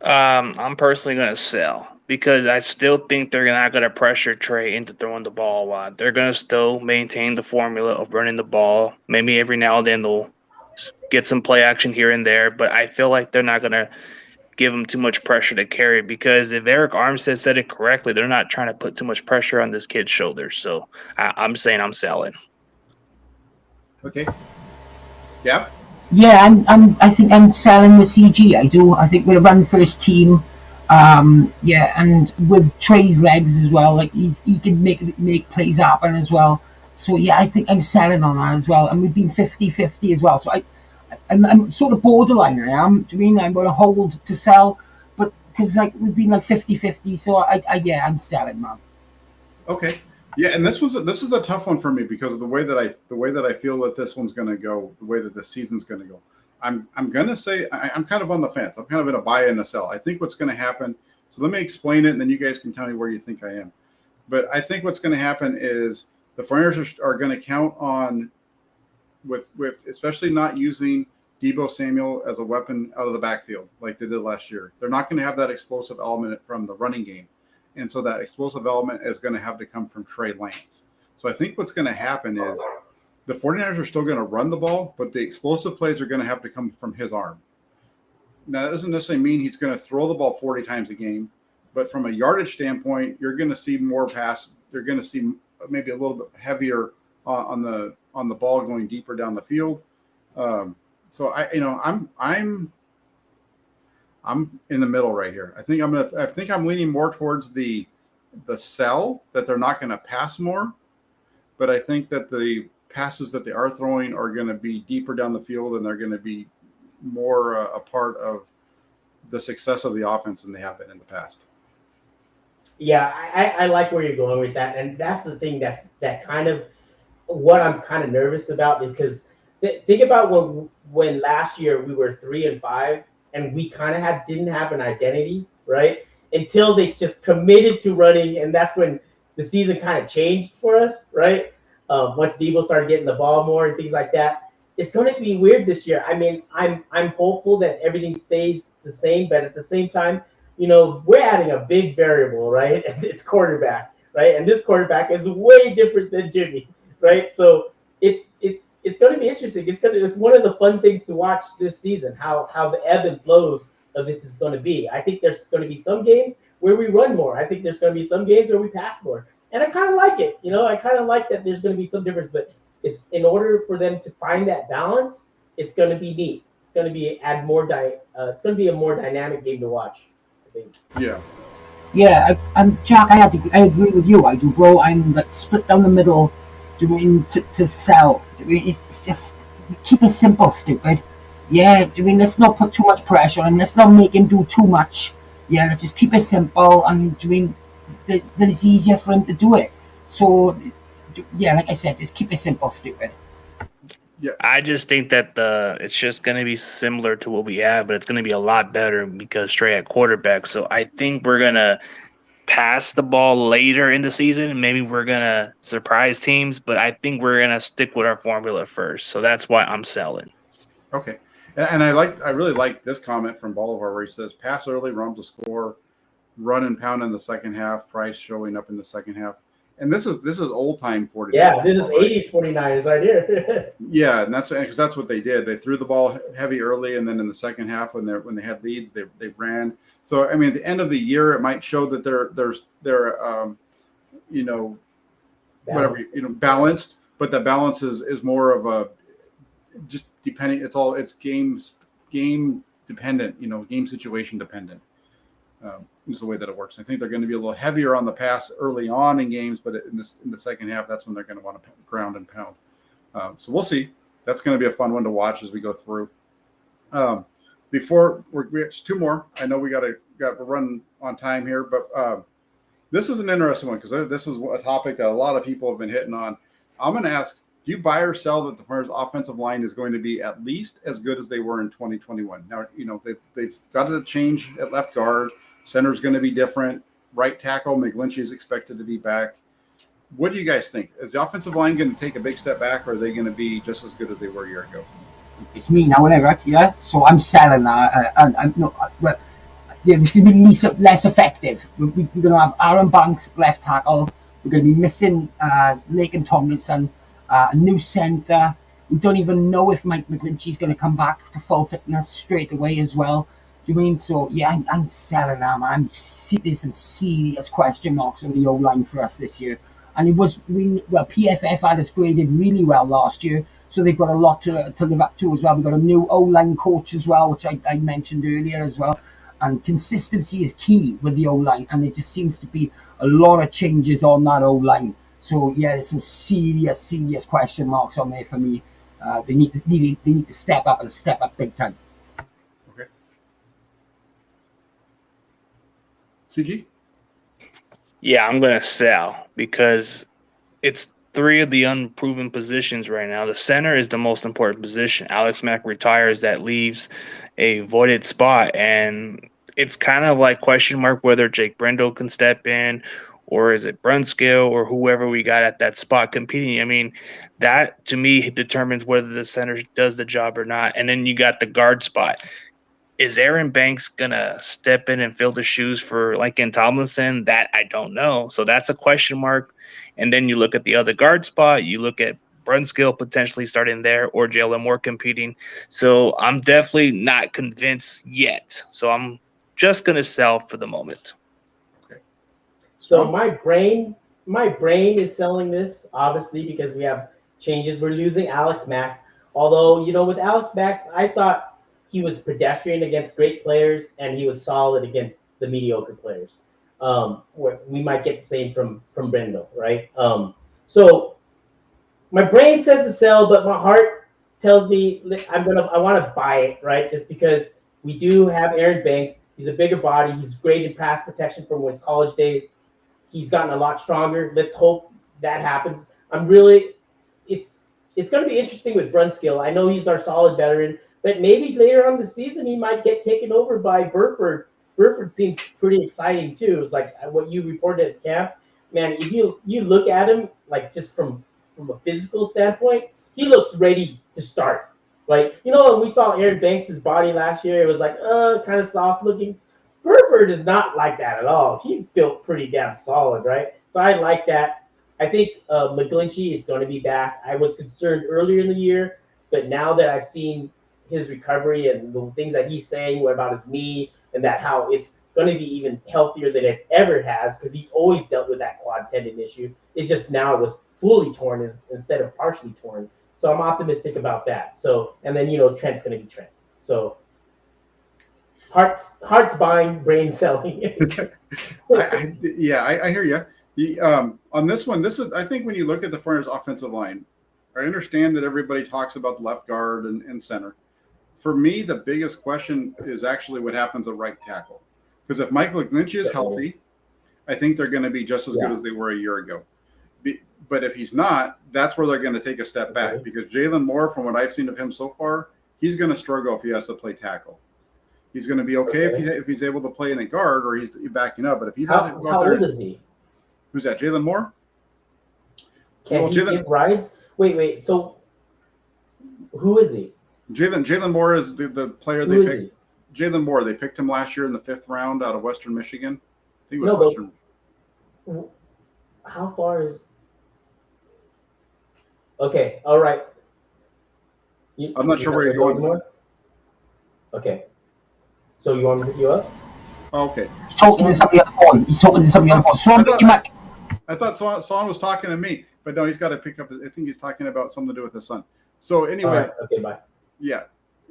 I'm personally going to sell, because I still think they're not going to pressure Trey into throwing the ball a lot. They're going to still maintain the formula of running the ball. Maybe every now and then they'll get some play action here and there, but I feel like they're not going to give him too much pressure to carry, because if Eric Armstead said it correctly, they're not trying to put too much pressure on this kid's shoulders. So I'm saying I'm selling. Okay. Yeah. Yeah, I think I'm selling with CG. I do. I think we're a run first team. Yeah, and with Trey's legs as well, like he can make plays happen as well. So yeah, I think I'm selling on that as well. And we've been 50-50 as well. So I'm sort of borderline. I am. Do you mean I'm going to hold to sell? But because like we've been like 50-50, so I'm selling, man. Okay. Yeah, and this is a tough one for me because of the way that I feel that this one's going to go, the way that the season's going to go. I'm going to say I'm kind of on the fence. I'm kind of in a buy and a sell. I think what's going to happen. So let me explain it, and then you guys can tell me where you think I am. But I think what's going to happen is the 49ers are going to count on with especially not using Deebo Samuel as a weapon out of the backfield like they did last year. They're not going to have that explosive element from the running game. And so that explosive element is going to have to come from Trey Lance. So I think what's going to happen is the 49ers are still going to run the ball, but the explosive plays are going to have to come from his arm. Now, that doesn't necessarily mean he's going to throw the ball 40 times a game, but from a yardage standpoint, you're going to see more pass. You're going to see maybe a little bit heavier on the ball going deeper down the field. So I'm in the middle right here. I think I'm leaning more towards the sell, that they're not going to pass more, but I think that the passes that they are throwing are going to be deeper down the field, and they're going to be more a part of the success of the offense than they have been in the past. Yeah, I like where you're going with that, and that's the thing that kind of what I'm kind of nervous about, because think about when last year we were 3-5. And we kind of didn't have an identity, right? Until they just committed to running, and that's when the season kind of changed for us, right? Once Deebo started getting the ball more and things like that, it's going to be weird this year. I mean, I'm hopeful that everything stays the same, but at the same time, we're adding a big variable, right? And it's quarterback, right? And this quarterback is way different than Jimmy, right? So it's it's going to be interesting. It's one of the fun things to watch this season. How the ebb and flows of this is going to be. I think there's going to be some games where we run more. I think there's going to be some games where we pass more, and I kind of like it. I kind of like that. There's going to be some difference, but it's in order for them to find that balance. It's going to be neat. It's going to be it's going to be a more dynamic game to watch, I think. Yeah. Yeah, and Jack, I agree with you. I do, bro. I'm like split down the middle, doing to sell. It's just keep it simple, stupid. Yeah, let's not put too much pressure and let's not make him do too much. Yeah, let's just keep it simple and that it's easier for him to do it. So, yeah, like I said, just keep it simple, stupid. Yeah. I just think that it's just going to be similar to what we have, but it's going to be a lot better because Trey at quarterback. So I think we're going to pass the ball later in the season, and maybe we're going to surprise teams, but I think we're going to stick with our formula first. So that's why I'm selling. Okay. And I really like this comment from Bolivar where he says, pass early, run to score, run and pound in the second half, Price showing up in the second half. And this is old time 49ers. Yeah, this is 80s 49ers right here. Yeah, and that's because that's what they did. They threw the ball heavy early, and then in the second half, when they had leads, they ran. So I mean, at the end of the year, it might show that they're balanced, but the balance is more of a just depending. It's game dependent, game situation dependent. Is the way that it works. I think they're going to be a little heavier on the pass early on in games, but in the second half, that's when they're going to want to ground and pound. So we'll see. That's going to be a fun one to watch as we go through. Before we have two more, I know we got to run on time here, but this is an interesting one because this is a topic that a lot of people have been hitting on. I'm going to ask: do you buy or sell that the Flyers' offensive line is going to be at least as good as they were in 2021? Now, they've got to change at left guard. Center's going to be different. Right tackle, McGlinchey is expected to be back. What do you guys think? Is the offensive line going to take a big step back, or are they going to be just as good as they were a year ago? It's me now, whatever. Yeah, so I'm selling that. I'm not. Well, yeah, it's going to be less effective. We're going to have Aaron Banks left tackle. We're going to be missing Lake and Tomlinson, a new center. We don't even know if Mike McGlinchey's going to come back to full fitness straight away as well. Do you mean? So, yeah, I'm selling that, man. There's some serious question marks on the O-line for us this year. And PFF had us graded really well last year, so they've got a lot to live up to as well. We've got a new O-line coach as well, which I mentioned earlier as well. And consistency is key with the O-line, and there just seems to be a lot of changes on that O-line. So, yeah, there's some serious question marks on there for me. They need to step up and step up big time. CG? Yeah, I'm going to sell because it's three of the unproven positions right now. The center is the most important position. Alex Mack retires. That leaves a voided spot. And it's kind of like question mark whether Jake Brendel can step in or is it Brunskill or whoever we got at that spot competing. I mean, that to me determines whether the center does the job or not. And then you got the guard spot. Is Aaron Banks going to step in and fill the shoes for Lincoln Tomlinson? That I don't know. So that's a question mark. And then you look at the other guard spot. You look at Brunskill potentially starting there or Jalen Moore competing. So I'm definitely not convinced yet. So I'm just going to sell for the moment. Okay. So my brain is selling this, obviously, because we have changes. We're losing Alex Max. Although, with Alex Max, I thought he was pedestrian against great players, and he was solid against the mediocre players. We might get the same from Brendel, right? So my brain says to sell, but my heart tells me I want to buy it, right? Just because we do have Aaron Banks. He's a bigger body. He's great in pass protection from his college days. He's gotten a lot stronger. Let's hope that happens. It's going to be interesting with Brunskill. I know he's our solid veteran, but maybe later on the season he might get taken over by Burford. Burford seems pretty exciting too. It's like what you reported at camp. Man, if you look at him, like just from a physical standpoint, he looks ready to start. Like, when we saw Aaron Banks' body last year, it was like, kind of soft looking. Burford is not like that at all. He's built pretty damn solid, right? So I like that. McGlinchey is going to be back. I was concerned earlier in the year, but now that I've seen his recovery and the things that he's saying about his knee and that how it's going to be even healthier than it ever has because he's always dealt with that quad tendon issue. It's just now it was fully torn instead of partially torn. So I'm optimistic about that. So, and then, Trent's going to be Trent. So hearts buying, brain selling. I hear you. On this one, I think when you look at the 49ers offensive line, I understand that everybody talks about the left guard and center. For me, the biggest question is actually what happens at right tackle. Because if Michael McGlinchey is healthy, I think they're going to be just as good as they were a year ago. But if he's not, that's where they're going to take a step back. Because Jalen Moore, from what I've seen of him so far, he's going to struggle if he has to play tackle. He's going to be okay if he's able to play in a guard or he's backing up. But if he's how old is he? Who's that? Jalen Moore? Can he give rides? Wait. So who is he? Jalen Moore is the player they picked. Jalen Moore, they picked him last year in the 5th round out of Western Michigan. I think it was Western. How far is? Okay, all right. I'm not sure where you're going with that. Okay. So you want me to pick you up? Oh, okay. He's talking to somebody on the phone. Swan, pick him up. I thought Swan was talking to me, but no, he's got to pick up. I think he's talking about something to do with his son. So anyway. Right. Okay, bye. Yeah.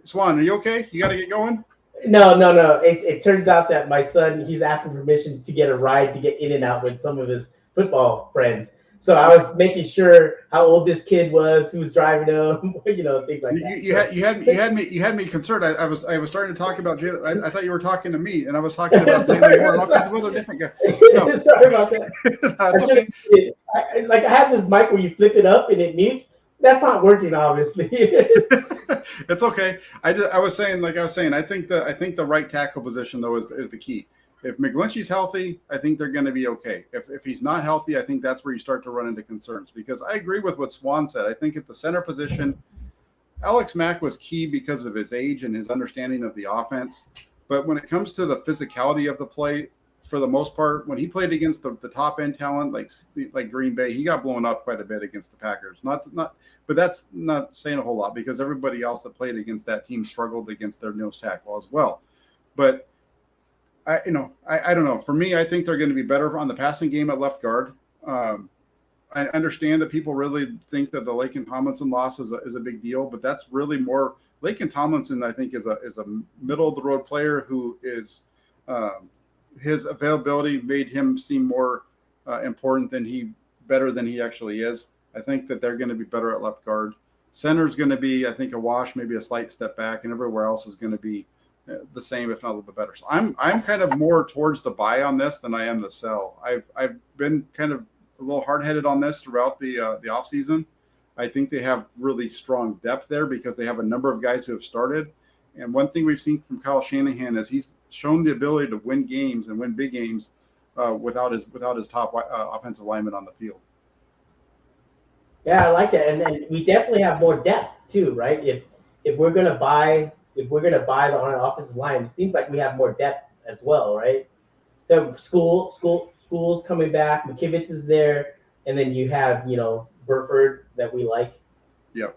Swan, are you okay? You got to get going? No. It turns out that my son, he's asking permission to get a ride to get in and out with some of his football friends. So I was making sure how old this kid was, who was driving him, things like that. You had me concerned. I was starting to talk about Jalen. I thought you were talking to me, and I was talking about Jalen Moore and all kinds of other different guys. No. Sorry about that. I have this mic where you flip it up and it mutes. That's not working, obviously. It's okay. I was saying, I think the right tackle position though is the key. If McGlinchey's healthy, I think they're going to be okay. If he's not healthy, I think that's where you start to run into concerns. Because I agree with what Swan said. I think at the center position, Alex Mack was key because of his age and his understanding of the offense. But when it comes to the physicality of the play, for the most part, when he played against the top end talent like Green Bay, he got blown up quite a bit against the Packers. But that's not saying a whole lot because everybody else that played against that team struggled against their nose tackle as well. But I don't know. For me, I think they're going to be better on the passing game at left guard. I understand that people really think that the Laken Tomlinson loss is a big deal, but that's really more Laken Tomlinson. I think is a middle of the road player who is his availability made him seem more important better than he actually is. I think that they're going to be better at left guard. Center is going to be, I think, a wash, maybe a slight step back, and everywhere else is going to be the same, if not a little bit better. So I'm kind of more towards the buy on this than I am the sell. I've been kind of a little hard-headed on this throughout the offseason. I think they have really strong depth there because they have a number of guys who have started. And one thing we've seen from Kyle Shanahan is he's shown the ability to win games and win big games without his top offensive lineman on the field. Yeah, I like that, and then we definitely have more depth too, right? If we're gonna buy the offensive line, it seems like we have more depth as well, right? So schools coming back, McKivitz is there, and then you have Burford that we like. Yeah,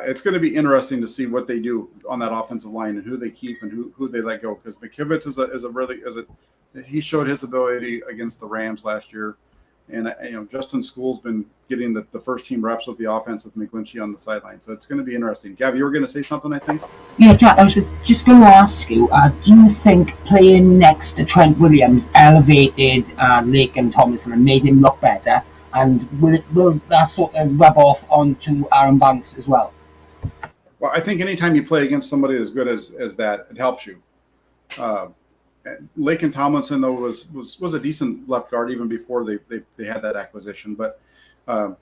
it's going to be interesting to see what they do on that offensive line and who they keep and who they let go because McKivitz he showed his ability against the Rams last year. And Justin School's been getting the first team reps with the offense with McGlinchey on the sideline, so it's going to be interesting. Gav, you were going to say something, I think. Yeah, Jack, I was just going to ask you: do you think playing next to Trent Williams elevated Laken Tomlinson and made him look better? And will that sort of rub off onto Aaron Banks as well? Well, I think anytime you play against somebody as good as that, it helps you. Laken Tomlinson, though, was a decent left guard even before they had that acquisition. But I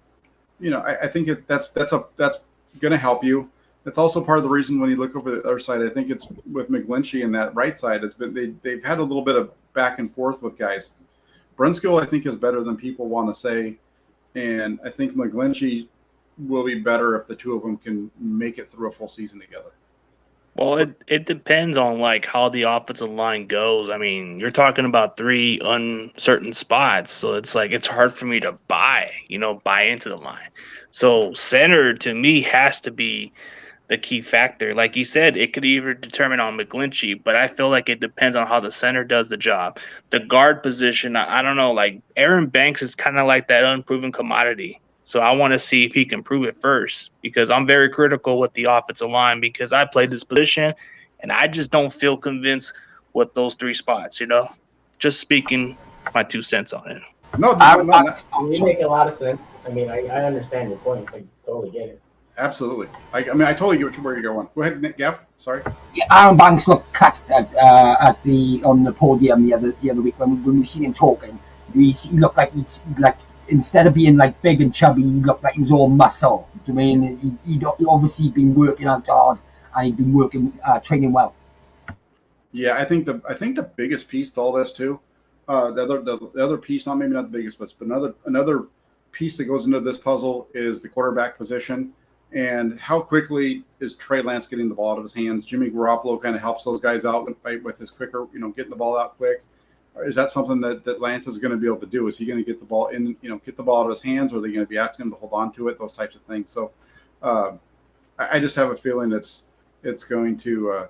think that's going to help you. It's also part of the reason when you look over the other side. I think it's with McGlinchey and that right side. It's been they've had a little bit of back and forth with guys. Brunskill, I think, is better than people want to say, and I think McGlinchey will be better if the two of them can make it through a full season together. Well, it depends on like how the offensive line goes. I mean, you're talking about three uncertain spots, so it's like it's hard for me to buy into the line. So center to me has to be the key factor. Like you said, it could either determine on McGlinchey, but I feel like it depends on how the center does the job. The guard position, I don't know. Like Aaron Banks is kind of like that unproven commodity. So I want to see if he can prove it first because I'm very critical with the offensive line because I played this position and I just don't feel convinced with those three spots, Just speaking my 2 cents on it. No, Aaron no, Banks, You make a lot of sense. I mean, I understand your points. I totally get it. absolutely. I mean, I totally get where you're going. Go ahead, Nick, Gav. Sorry. yeah, Aaron Banks looked cut at the on the podium the other week when we seen him talking. He looked like he like instead of being like big and chubby, he looked like he was all muscle. I mean, he'd obviously been working out hard and he'd been working training well. Yeah, I think the biggest piece to all this too, the other piece, not maybe not the biggest, but another piece that goes into this puzzle is the quarterback position and how quickly is Trey Lance getting the ball out of his hands. Jimmy Garoppolo kind of helps those guys out with his quicker, getting the ball out quick. Is that something that Lance is going to be able to do? Is he going to get the ball in, get the ball out of his hands, or are they going to be asking him to hold on to it? Those types of things. So I just have a feeling it's going to a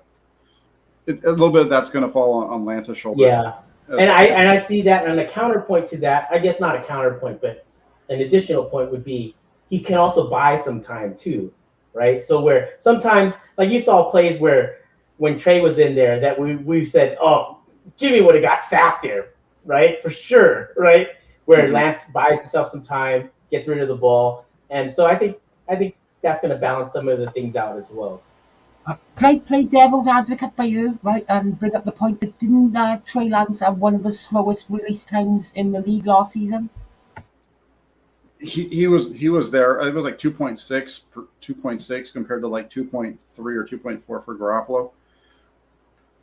little bit of that's going to fall on Lance's shoulders. Yeah, and I see that. And a counterpoint to that, I guess not a counterpoint, but an additional point would be he can also buy some time too, right? So where sometimes, like you saw plays where when Trey was in there, that we said, oh, Jimmy would have got sacked there, right? For sure, right? Where Lance buys himself some time, gets rid of the ball, and so I think that's going to balance some of the things out as well. Can I play devil's advocate by you, right, and bring up the point that didn't Trey Lance have one of the slowest release times in the league last season? He was there. It was like 2.6 compared to like 2.3 or 2.4 for Garoppolo.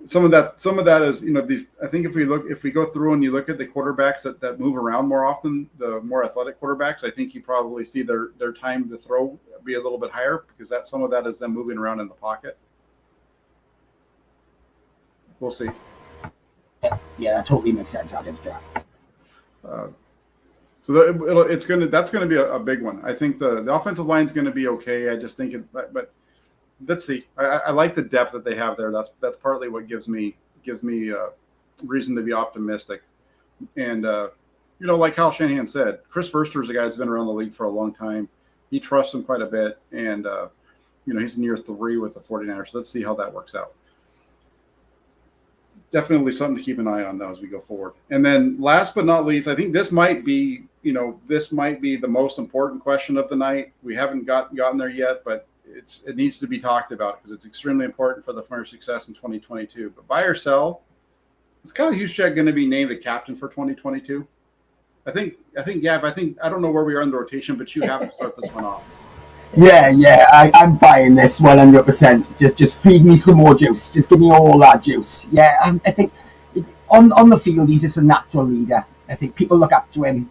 Some of that is these. I think if we go through and you look at the quarterbacks that move around more often, the more athletic quarterbacks, I think you probably see their time to throw be a little bit higher because some of that is them moving around in the pocket. We'll see. Yeah, that totally makes sense. I did that. So that's gonna be a big one. I think the offensive line is gonna be okay. I just think but let's see. I like the depth that they have there. That's partly what gives me reason to be optimistic. And like Kyle Shanahan said, Chris Verster is a guy that's been around the league for a long time. He trusts him quite a bit, and he's in year 3 with the 49ers. So let's see how that works out. Definitely something to keep an eye on though as we go forward. And then last but not least, I think this might be the most important question of the night. We haven't gotten there yet, but it needs to be talked about because it's extremely important for the Flyers' success in 2022. But buy or sell, is Kyle Juszczyk going to be named a captain for 2022? I think Gav. I don't know where we are in the rotation, but you have to start this one off. Yeah, I'm buying this 100%. Just feed me some more juice. Just give me all that juice. Yeah, I think on the field he's just a natural leader. I think people look up to him.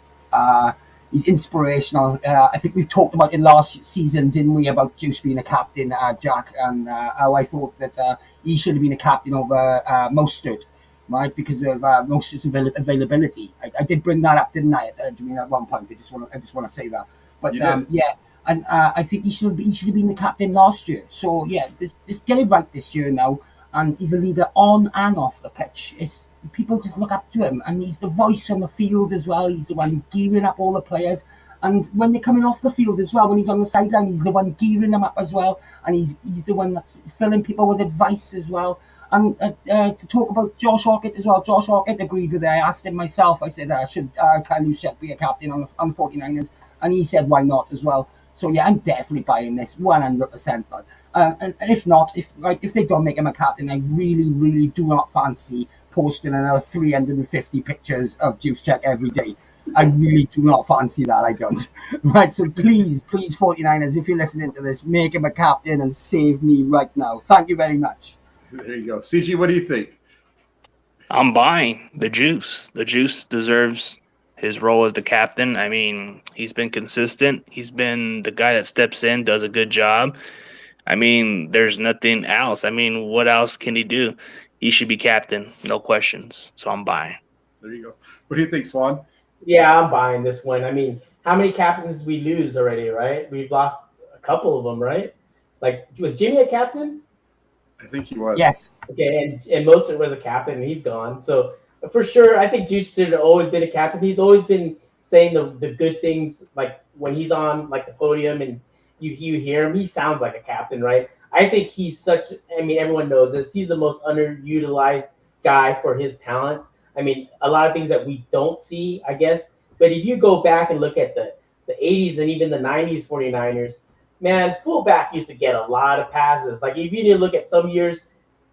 He's inspirational. I think we've talked about it last season, didn't we, about Juice being a captain, Jack, and how I thought that he should have been a captain over Mostert, right, because of Mostert's availability. I did bring that up, didn't I? At one point, I just want to say that. But yeah, and I think he should have been the captain last year. So yeah, just get it right this year now. And he's a leader on and off the pitch. People just look up to him, and he's the voice on the field as well. He's the one gearing up all the players, and when they're coming off the field as well, when he's on the sideline, he's the one gearing them up as well, and he's the one that's filling people with advice as well. And to talk about Josh Hawkett as well, Josh Hawkett agreed with it. I asked him myself. I said, should Kyle Juszczyk be a captain on 49ers? And he said, why not as well. So yeah, I'm definitely buying this 100%. But and if not, if they don't make him a captain, I really, really do not fancy posting another 350 pictures of Juszczyk every day. I really do not fancy that. I don't. Right. So please, 49ers, if you're listening to this, make him a captain and save me right now. Thank you very much. There you go. CG, what do you think? I'm buying the Juice. The Juice deserves his role as the captain. I mean, he's been consistent. He's been the guy that steps in, does a good job. I mean, there's nothing else. I mean, what else can he do? He should be captain, no questions. So I'm buying. There you go. What do you think, Swan? Yeah, I'm buying this one. I mean, how many captains did we lose already, right? We've lost a couple of them, right? Like, was Jimmy a captain? I think he was. Yes. Okay, and Mostert was a captain, and he's gone. So for sure, I think Juice should have always been a captain. He's always been saying the good things, like when he's on like the podium and you hear him, he sounds like a captain, right? I think he's such. I mean, everyone knows this. He's the most underutilized guy for his talents. I mean, a lot of things that we don't see, I guess. But if you go back and look at the 80s and even the 90s 49ers, man, fullback used to get a lot of passes. Like if you need to look at some years,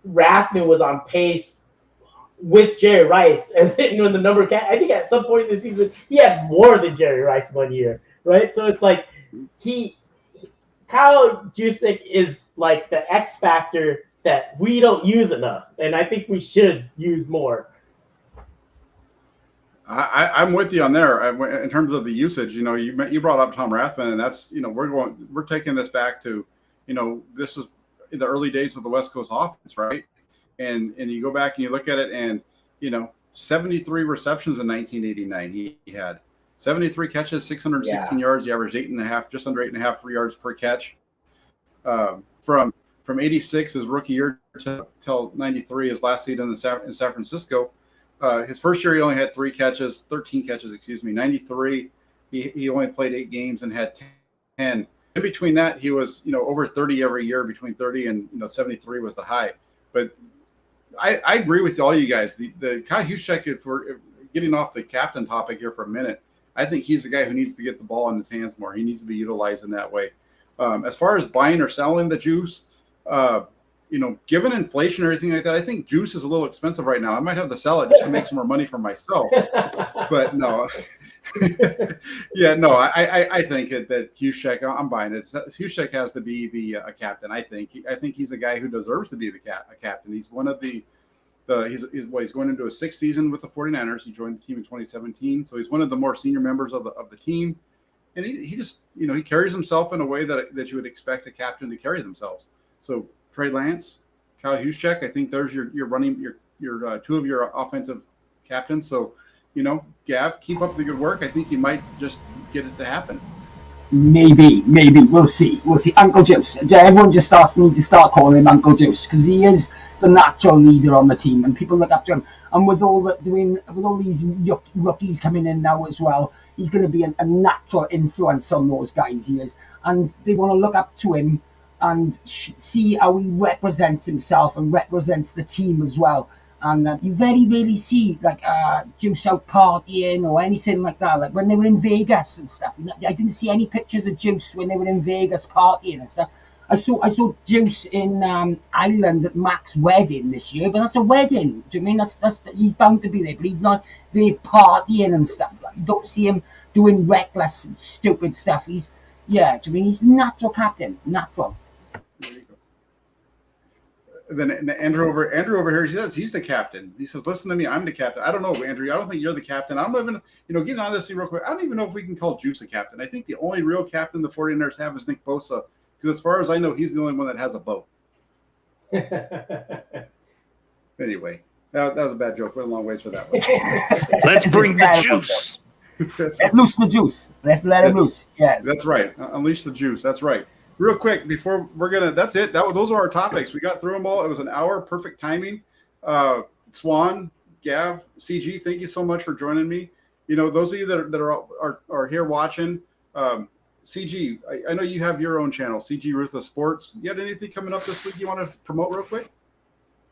Rathman was on pace with Jerry Rice as the number of I think at some point in the season he had more than Jerry Rice one year, right? So it's like Kyle Juszczyk is like the X factor that we don't use enough, and I think we should use more. I'm with you on there in terms of the usage. You know, you brought up Tom Rathman, and that's, you know, we're taking this back to, you know, this is the early days of the West Coast offense, right? And you go back and you look at it, and, you know, 73 receptions in 1989 he had 73 catches, 616 yards. He averaged 8.5, just under 8.5 yards per catch. From 86, his rookie year till 93, his last season in San Francisco. His first year, he only had 13 catches, 93. He only played 8 games and had 10. In between that, he was, you know, over 30 every year. Between 30 and, you know, 73 was the high. But I agree with all you guys. The Kyle Juszczyk, if we're getting off the captain topic here for a minute, I think he's the guy who needs to get the ball in his hands more. He needs to be utilized in that way. As far as buying or selling the Juice, you know, given inflation or anything like that, I think Juice is a little expensive right now. I might have to sell it just to make some more money for myself. But no, yeah, no, I think that Juszczyk, I'm buying it. Juszczyk has to be the captain. I think he's a guy who deserves to be a captain. He's one of he's going into his 6th season with the 49ers. He joined the team in 2017, so he's one of the more senior members of the team. And he just, you know, he carries himself in a way that you would expect a captain to carry themselves. So Trey Lance, Kyle Juszczyk, I think there's your two of your offensive captains. So, you know, Gav, keep up the good work. I think you might just get it to happen. Maybe we'll see. Uncle Juice. Everyone just needs to start calling him Uncle Juice because he is the natural leader on the team, and people look up to him. And with all these rookies coming in now as well, he's going to be a natural influence on those guys. He is, and they want to look up to him and see how he represents himself and represents the team as well. And you very rarely see like Juice out partying or anything like that. Like when they were in Vegas and stuff, I didn't see any pictures of Juice when they were in Vegas partying and stuff. I saw Juice in Ireland at Mac's wedding this year, but that's a wedding. Do you mean that's he's bound to be there, but he's not there partying and stuff. Like, you don't see him doing reckless, stupid stuff. Do you mean he's natural captain, natural. Then Andrew over here, he's the captain. He says, "Listen to me, I'm the captain." I don't know, Andrew. I don't think you're the captain. I'm even, you know, getting on this thing real quick. I don't even know if we can call Juice a captain. I think the only real captain the 49ers have is Nick Bosa, because as far as I know, he's the only one that has a boat. Anyway, that was a bad joke. Went a long ways for that one. Let's bring the juice. Let loose the juice. Let's let him loose. Yes, that's right. Unleash the juice. That's right. Real quick, before that's it. Those are our topics. We got through them all. It was an hour, perfect timing. Swan, Gav, CG, thank you so much for joining me. You know, those of you that are here watching, CG, I know you have your own channel, CG Ruthless Sports. You got anything coming up this week you want to promote real quick?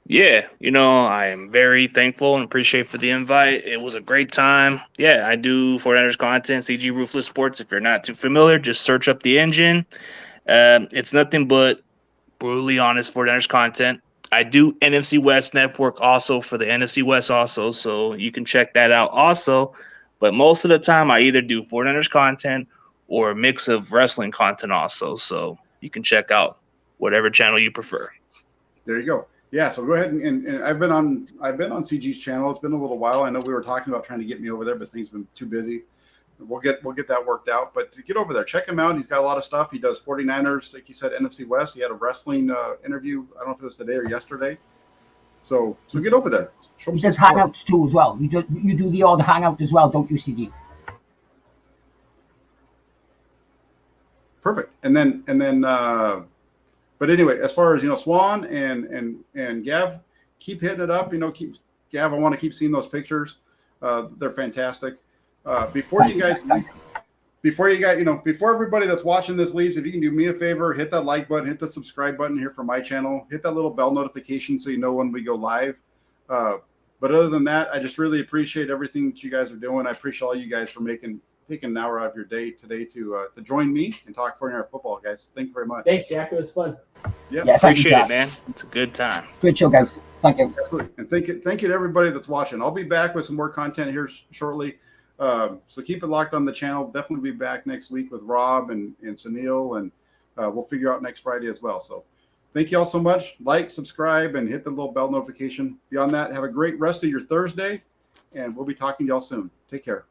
Yeah, you know, I am very thankful and appreciate for the invite. It was a great time. Yeah, I do 49ers content, CG Ruthless Sports. If you're not too familiar, just search up the engine. It's nothing but brutally honest 49ers content. I do NFC West Network also for the NFC West also, so you can check that out also. But most of the time, I either do 49ers content or a mix of wrestling content also. So you can check out whatever channel you prefer. There you go. Yeah, so go ahead and I've been on CG's channel. It's been a little while. I know we were talking about trying to get me over there, but things have been too busy. we'll get that worked out. But to get over there, check him out. He's got a lot of stuff. He does 49ers, like you said, NFC West. He had a wrestling interview. I don't know if it was today or yesterday. So get over there. Show him He does some support. hangouts too as well. You do the odd hangout as well, don't you, CD? Perfect. And then but anyway, as far as Swan and Gav, keep hitting it up. Gav, I want to keep seeing those pictures. They're fantastic. Before everybody that's watching this leaves, if you can do me a favor, hit that like button, hit the subscribe button here for my channel, hit that little bell notification so you know when we go live. But other than that, I just really appreciate everything that you guys are doing. I appreciate all you guys for taking an hour out of your day today to join me and talk 49er football, guys. Thank you very much. Thanks, Jack. It was fun. Yeah, appreciate it, man. It's a good time. Great show, guys. Thank you. Absolutely. And thank you to everybody that's watching. I'll be back with some more content here shortly. So keep it locked on the channel. Definitely be back next week with Rob and Sunil, and we'll figure out next Friday as well. So thank you all so much. Like, subscribe, and hit the little bell notification. Beyond that, have a great rest of your Thursday, and we'll be talking to y'all soon. Take care.